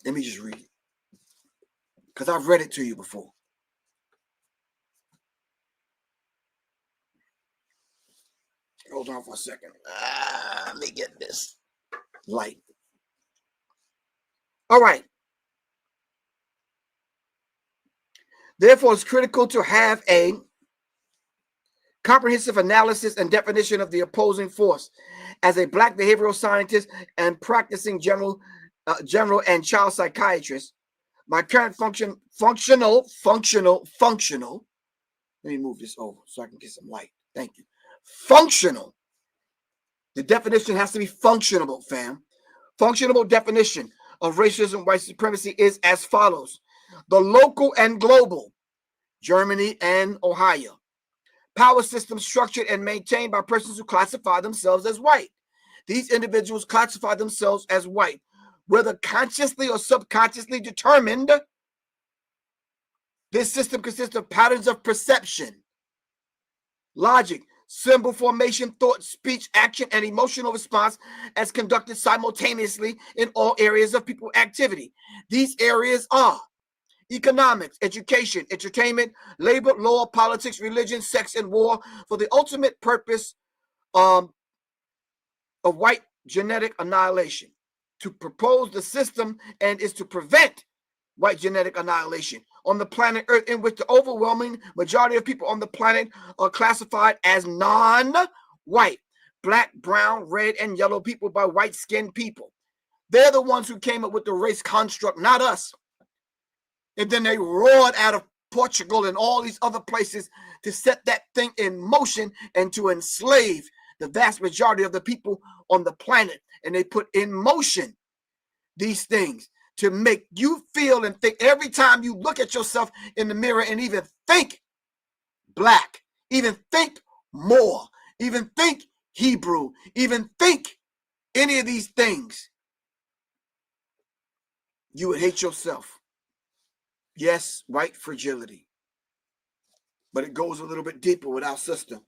let me just read it, because I've read it to you before. Hold on for a second. Let me get this light. All right. Therefore, it's critical to have a comprehensive analysis and definition of the opposing force. As a Black behavioral scientist and practicing general and child psychiatrist, my current functional. Let me move this over so I can get some light. Thank you. Functional. The definition has to be functional, fam. Functional definition of racism, white supremacy is as follows. The local and global, Germany and Ohio. Power system structured and maintained by persons who classify themselves as white. These individuals classify themselves as white, whether consciously or subconsciously determined. This system consists of patterns of perception, logic, symbol formation, thought, speech, action, and emotional response as conducted simultaneously in all areas of people activity. These areas are economics, education, entertainment, labor, law, politics, religion, sex, and war, for the ultimate purpose of white genetic annihilation. to propose the system and is to prevent white genetic annihilation on the planet Earth, in which the overwhelming majority of people on the planet are classified as non-white, black, brown, red, and yellow people by white-skinned people. They're the ones who came up with the race construct, not us. And then they roared out of Portugal and all these other places to set that thing in motion and to enslave the vast majority of the people on the planet. And they put in motion these things to make you feel and think every time you look at yourself in the mirror and even think black, even think more, even think Hebrew, even think any of these things, you would hate yourself. Yes, white fragility. But it goes a little bit deeper with our sister,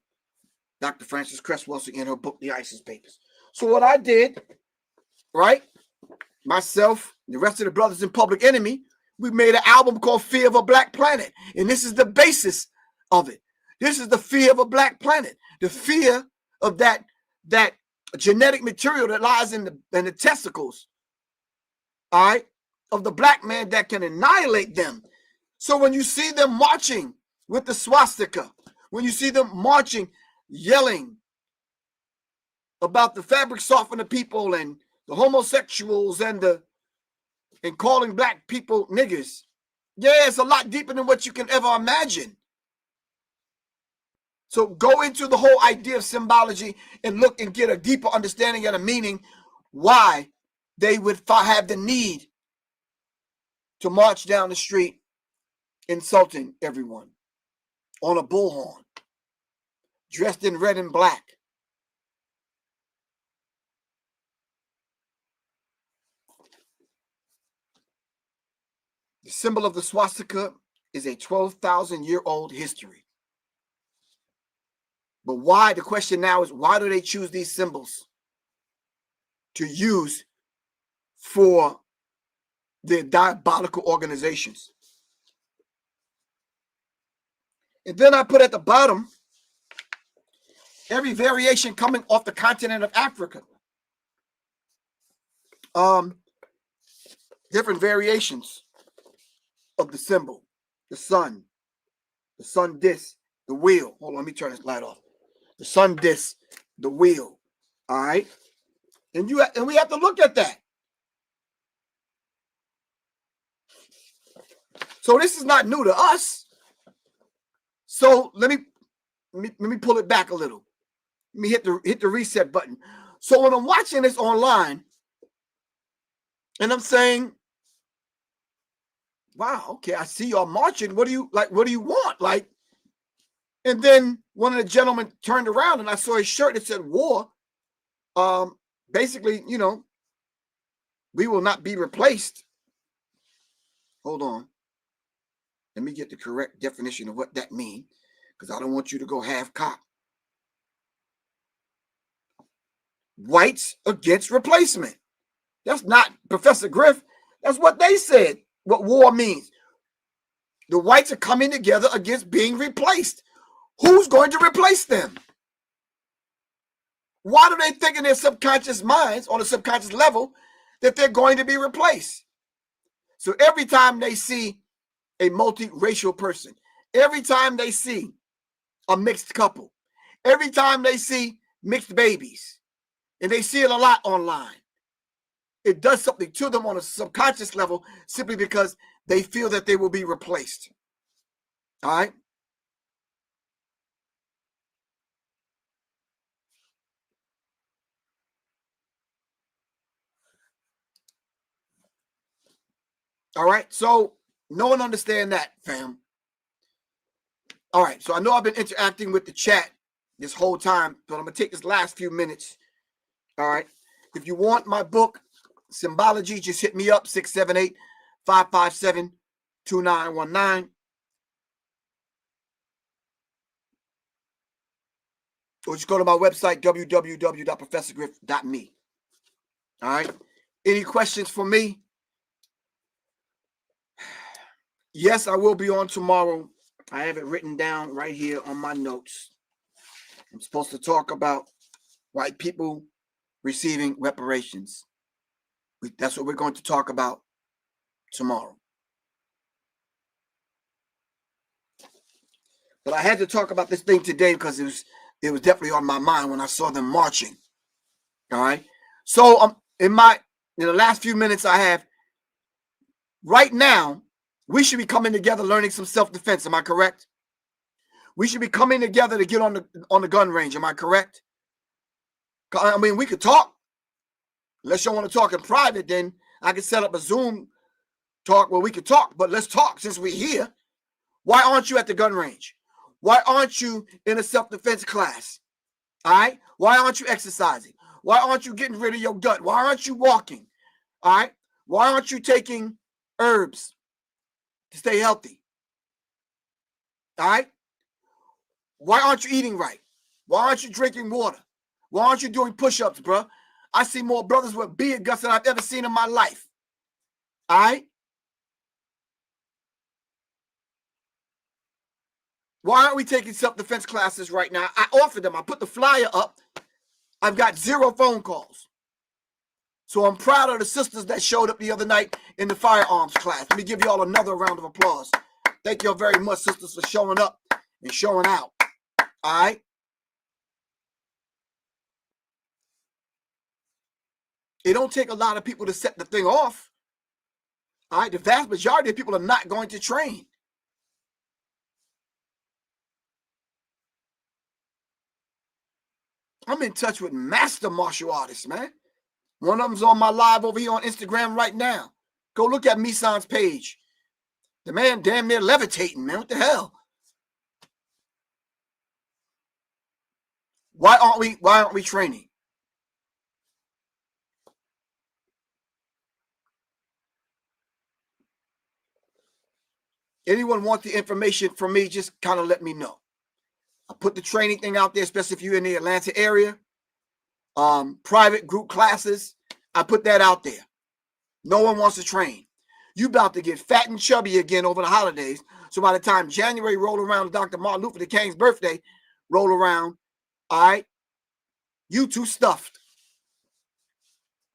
Dr. Frances Cress Welsing, in her book, The ISIS Papers. So what I did, right, myself, the rest of the brothers in Public Enemy, we made an album called Fear of a Black Planet. And this is the basis of it. This is the fear of a black planet. The fear of that genetic material that lies in the testicles, all right, of the black man that can annihilate them. So when you see them marching with the swastika, when you see them marching, yelling about the fabric softener people and the homosexuals and calling black people niggers, yeah, it's a lot deeper than what you can ever imagine. So go into the whole idea of symbology and look and get a deeper understanding and a meaning why they would have the need to march down the street insulting everyone on a bullhorn, dressed in red and black. The symbol of the swastika is a 12,000-year-old history. But why? The question now is, why do they choose these symbols to use for their diabolical organizations? And then I put at the bottom every variation coming off the continent of Africa. Different variations of the symbol, the sun disc, the wheel. Hold on, let me turn this light off. The sun disc, the wheel. All right, and we have to look at that. So this is not new to us. So let me pull it back a little. Let me hit the reset button. So when I'm watching this online, and I'm saying, wow, okay, I see y'all marching. What do you like? What do you want? Like, and then one of the gentlemen turned around and I saw his shirt that said war. Basically, you know, we will not be replaced. Hold on. Let me get the correct definition of what that means, because I don't want you to go half cop. Whites against replacement. That's not Professor Griff. That's what they said, what war means. The whites are coming together against being replaced. Who's going to replace them? Why do they think in their subconscious minds, on a subconscious level, that they're going to be replaced? So every time they see a multiracial person, every time they see a mixed couple, every time they see mixed babies, and they see it a lot online, it does something to them on a subconscious level simply because they feel that they will be replaced. All right? All right, so no one understand that, fam. All right, so I know I've been interacting with the chat this whole time, but I'm going to take this last few minutes. All right, if you want my book, Symbology, just hit me up, 678-557-2919. Or just go to my website, www.professorgriff.me. All right, any questions for me? Yes, I will be on tomorrow. I have it written down right here on my notes. I'm supposed to talk about white people receiving reparations. That's what we're going to talk about tomorrow. But I had to talk about this thing today because it was definitely on my mind when I saw them marching. All right. So in the last few minutes I have right now, we should be coming together learning some self-defense. Am I correct? We should be coming together to get on the gun range. Am I correct? I mean, we could talk. Unless you want to talk in private, then I could set up a Zoom talk where we could talk. But let's talk since we're here. Why aren't you at the gun range? Why aren't you in a self-defense class? All right? Why aren't you exercising? Why aren't you getting rid of your gut? Why aren't you walking? All right? Why aren't you taking herbs to stay healthy? All right? Why aren't you eating right? Why aren't you drinking water? Why aren't you doing push-ups, bro? I see more brothers with beard guts than I've ever seen in my life. All right? Why aren't we taking self-defense classes right now? I offered them. I put the flyer up. I've got 0 phone calls. So I'm proud of the sisters that showed up the other night in the firearms class. Let me give you all another round of applause. Thank you all very much, sisters, for showing up and showing out. All right? It don't take a lot of people to set the thing off. All right? The vast majority of people are not going to train. I'm in touch with master martial artists, man. One of them's on my live over here on Instagram right now. Go look at Misan's page. The man damn near levitating, man. What the hell? Why aren't we training? Anyone want the information from me, just kind of let me know. I put the training thing out there, especially if you're in the Atlanta area. Private group classes, I put that out there. No one wants to train. You about to get fat and chubby again over the holidays. So by the time January roll around, Dr. Martin Luther King's birthday roll around, all right, you too stuffed.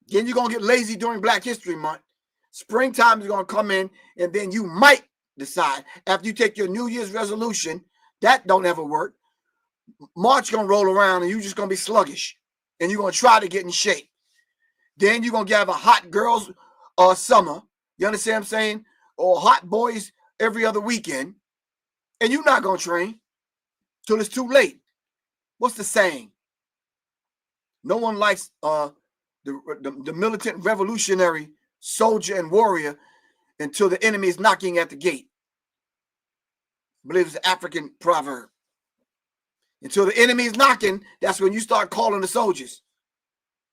Then you're going to get lazy during Black History Month. Springtime is going to come in, and then you might decide after you take your New Year's resolution, that don't ever work. March going to roll around, and you're just going to be sluggish, and you're going to try to get in shape. Then you're going to have a hot girls summer. You understand what I'm saying? Or hot boys every other weekend, and you're not going to train till it's too late. What's the saying? No one likes the militant revolutionary soldier and warrior until the enemy is knocking at the gate. I believe it's an African proverb. Until the enemy is knocking, that's when you start calling the soldiers.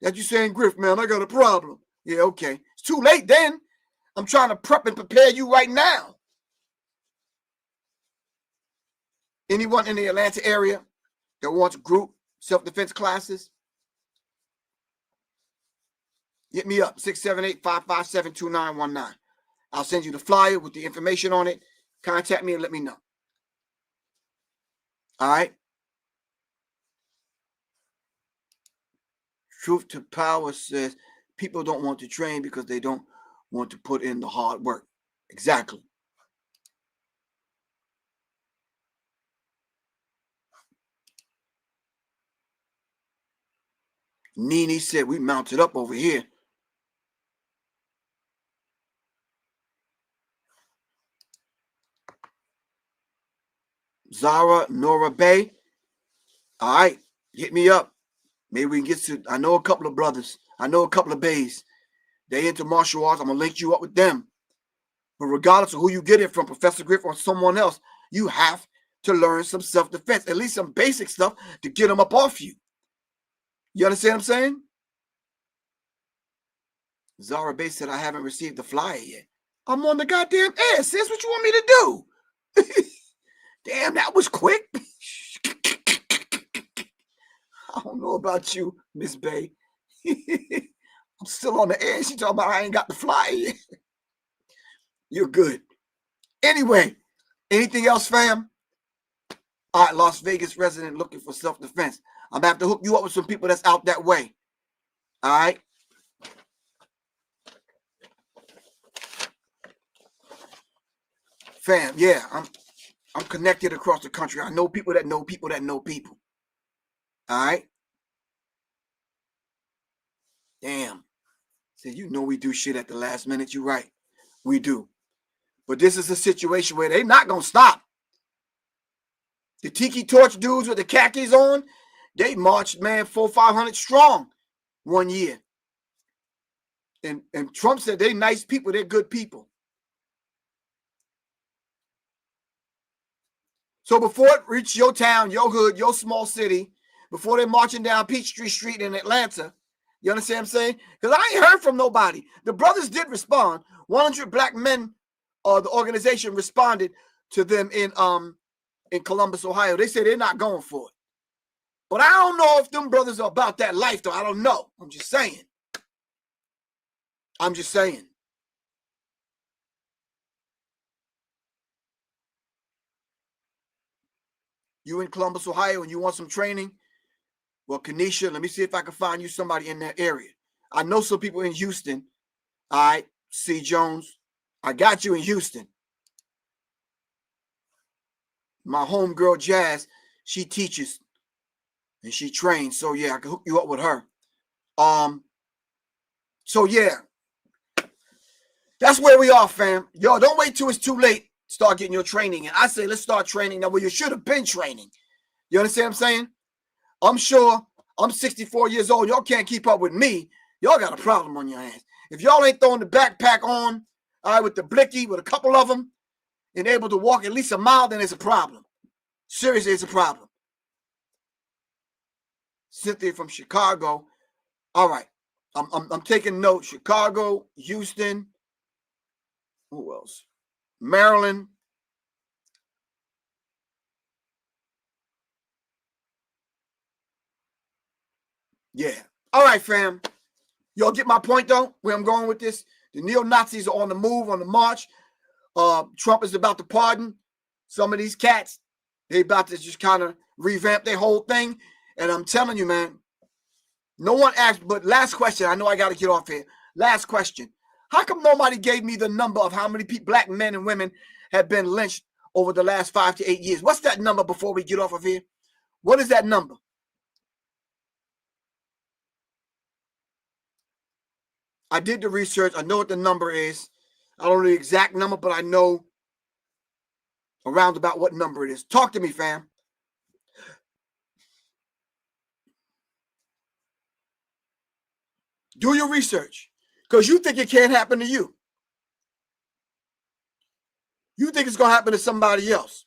That you saying, Griff, man, I got a problem. Yeah, okay. It's too late then. I'm trying to prep and prepare you right now. Anyone in the Atlanta area that wants group self-defense classes, hit me up, 678-557-2919. I'll send you the flyer with the information on it. Contact me and let me know. All right? Truth to Power says people don't want to train because they don't want to put in the hard work. Exactly. Nene said we mounted up over here. Zara, Nora Bay. All right, hit me up. Maybe we can get to, I know a couple of brothers. I know a couple of bays. They into martial arts. I'm going to link you up with them. But regardless of who you get it from, Professor Griff or someone else, you have to learn some self-defense, at least some basic stuff to get them up off you. You understand what I'm saying? Zara Bay said, I haven't received the flyer yet. I'm on the goddamn air, sis. What you want me to do? Damn, that was quick. I don't know about you, Miss Bay. I'm still on the air. She talking about I ain't got the flyer yet. You're good. Anyway, anything else, fam? All right, Las Vegas resident looking for self-defense. I'm going to have to hook you up with some people that's out that way. All right? Fam, yeah, I'm connected across the country. I know people that know people that know people. All right. Damn. Say, you know we do shit at the last minute. You're right. We do. But this is a situation where they're not going to stop. The Tiki Torch dudes with the khakis on, they marched, man, 400-500 strong one year. And Trump said they nice people. They're good people. So before it reached your town, your hood, your small city, before they're marching down Peachtree Street in Atlanta, you understand what I'm saying? Because I ain't heard from nobody. The brothers did respond. 100 black men, the organization responded to them in Columbus, Ohio. They said they're not going for it. But I don't know if them brothers are about that life, though. I don't know. I'm just saying. I'm just saying. You in Columbus, Ohio, and you want some training? Well, Kenesha, let me see if I can find you somebody in that area. I know some people in Houston. All right, C. Jones. I got you in Houston. My homegirl, Jazz, she teaches and she trains. So, yeah, I can hook you up with her. So, yeah. That's where we are, fam. Yo, don't wait till it's too late to start getting your training. And I say, let's start training now where you should have been training. You understand what I'm saying? I'm sure I'm 64 years old. Y'all can't keep up with me. Y'all got a problem on your hands. If y'all ain't throwing the backpack on, all right, with the blicky, with a couple of them, and able to walk at least a mile, then it's a problem. Seriously, it's a problem. Cynthia from Chicago. All right. I'm taking notes. Chicago, Houston. Who else? Maryland. Yeah. All right, fam. Y'all get my point, though, where I'm going with this? The neo-Nazis are on the move, on the march. Trump is about to pardon some of these cats. They about to just kind of revamp their whole thing. And I'm telling you, man, no one asked, but last question. I know I got to get off here. Last question. How come nobody gave me the number of how many black men and women have been lynched over the last 5 to 8 years? What's that number before we get off of here? What is that number? I did the research. I know what the number is. I don't know the exact number, but I know around about what number it is. Talk to me, fam. Do your research, because you think it can't happen to you. You think it's going to happen to somebody else.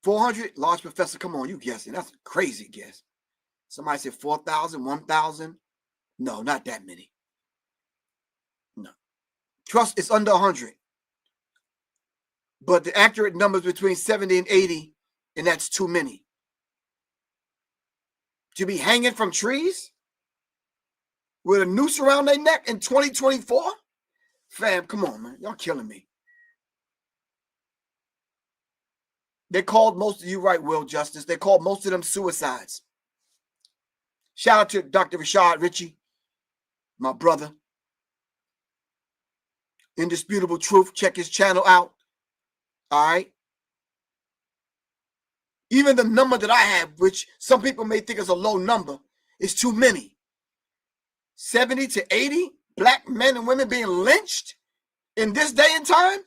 $400, large professor. Come on, you guessing? That's a crazy guess. Somebody said 4,000, 1,000. No, not that many. No. Trust, it's under 100. But the accurate number is between 70 and 80, and that's too many. To be hanging from trees with a noose around their neck in 2024? Fam, come on, man. Y'all killing me. They called most of you, right, Will Justice, they called most of them suicides. Shout out to Dr. Rashad Ritchie, my brother. Indisputable Truth. Check his channel out. All right. Even the number that I have, which some people may think is a low number, is too many. 70 to 80 black men and women being lynched in this day and time.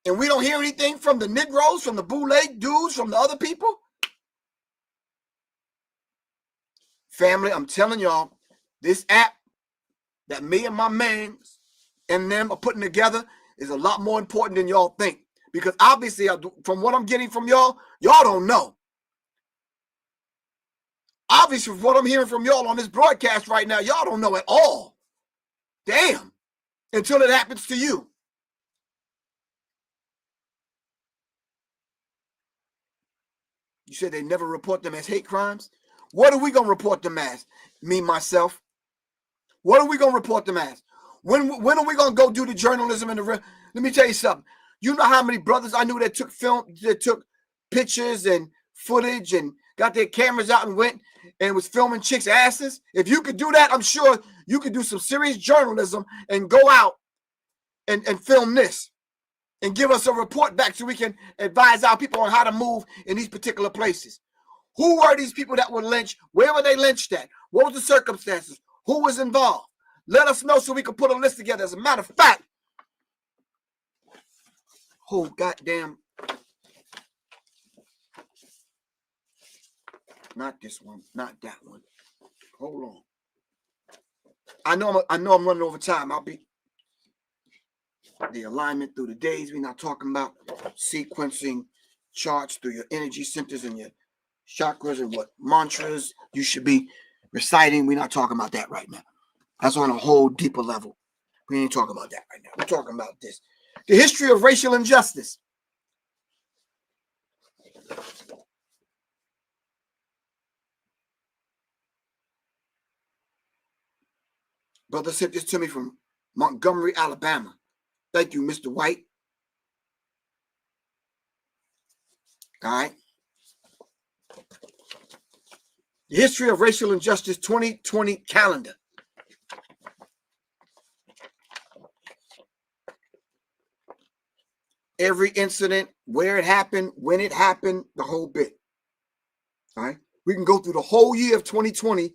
And we don't hear anything from the Negroes, from the Boule dudes, from the other people. Family, I'm telling y'all, this app that me and my man and them are putting together is a lot more important than y'all think. Because obviously, from what I'm getting from y'all, y'all don't know. Obviously, from what I'm hearing from y'all on this broadcast right now, y'all don't know at all. Damn. Until it happens to you. You said they never report them as hate crimes? What are we going to report them as? Me, myself. What are we going to report them as? When are we going to go do the journalism and the... Let me tell you something. You know how many brothers I knew that took film, that took pictures and footage and got their cameras out and went and was filming chicks' asses. If you could do that, I'm sure you could do some serious journalism and go out and film this and give us a report back so we can advise our people on how to move in these particular places. Who were these people that were lynched? Where were they lynched at? What was the circumstances? Who was involved? Let us know so we can put a list together. As a matter of fact, oh goddamn, not this one, not that one. Hold on. I know I'm running over time. I'll be the alignment through the days. We're not talking about sequencing charts through your energy centers and your chakras and what mantras you should be reciting. We're not talking about that right now. That's on a whole deeper level. We ain't talking about that right now. We're talking about this. The history of racial injustice. Brother sent this to me from Montgomery, Alabama. Thank you, Mr. White. All right. The History of Racial Injustice 2020 calendar. Every incident, where it happened, when it happened, the whole bit. All right. We can go through the whole year of 2020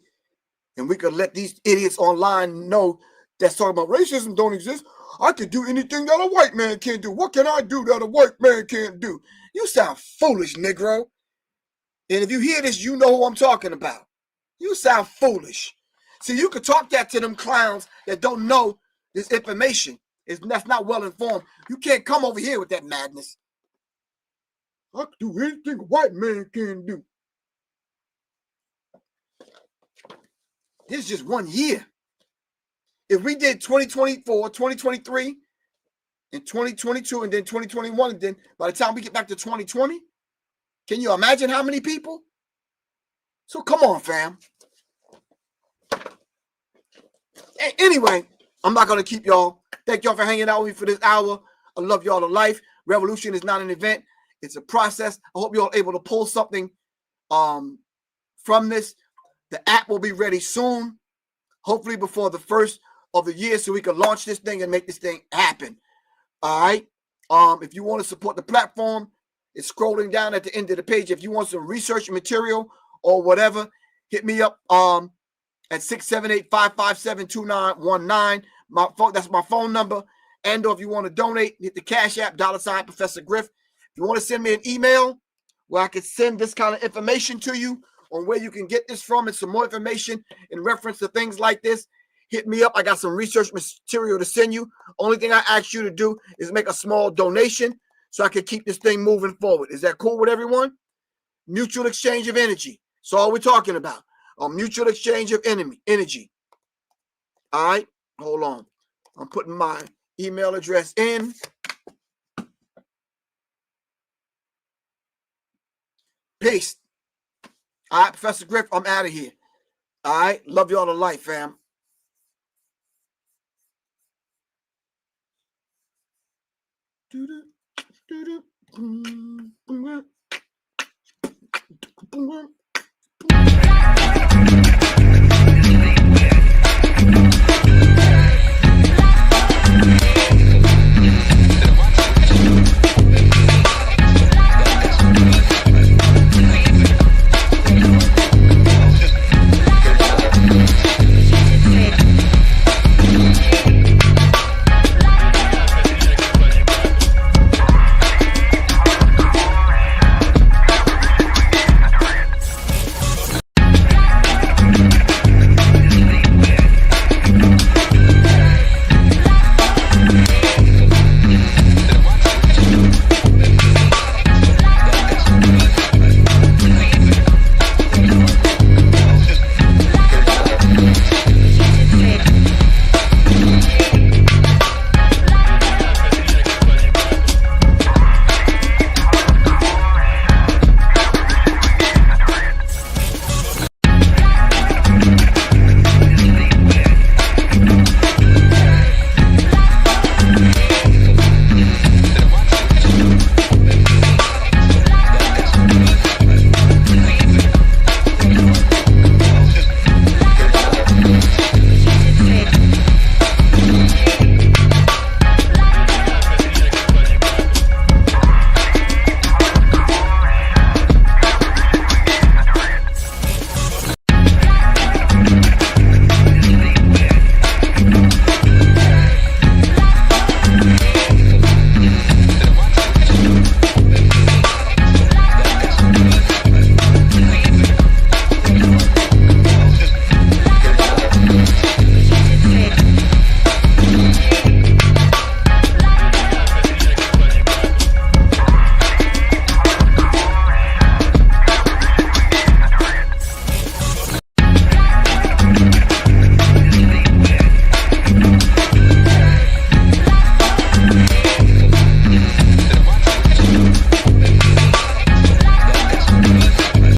and we could let these idiots online know that's talking about racism don't exist. I could do anything that a white man can't do. What can I do that a white man can't do? You sound foolish, Negro. And if you hear this, you know who I'm talking about. You sound foolish. See, you could talk that to them clowns that don't know this information. That's not well informed. You can't come over here with that madness. I can do anything a white man can do. This is just 1 year. If we did 2024, 2023, and 2022, and then 2021, and then by the time we get back to 2020, can you imagine how many people? So come on, fam. Anyway, I'm not going to keep y'all. Thank y'all for hanging out with me for this hour. I love y'all to life. Revolution is not an event. It's a process. I hope y'all able to pull something from this. The app will be ready soon, hopefully before the first of the year, so we can launch this thing and make this thing happen. All right. If you want to support the platform, it's scrolling down at the end of the page. If you want some research material or whatever, hit me up at 678-557-2919. My phone, that's my phone number. And or if you want to donate, hit the Cash App, $ Professor Griff. If you want to send me an email where I can send this kind of information to you on where you can get this from and some more information in reference to things like this, hit me up. I got some research material to send you. Only thing I ask you to do is make a small donation so I can keep this thing moving forward. Is that cool with everyone? Mutual exchange of energy. That's all we're talking about. A mutual exchange of energy. All right. Hold on. I'm putting my email address in. Paste. All right, Professor Griff, I'm out of here. All right. Love y'all to life, fam.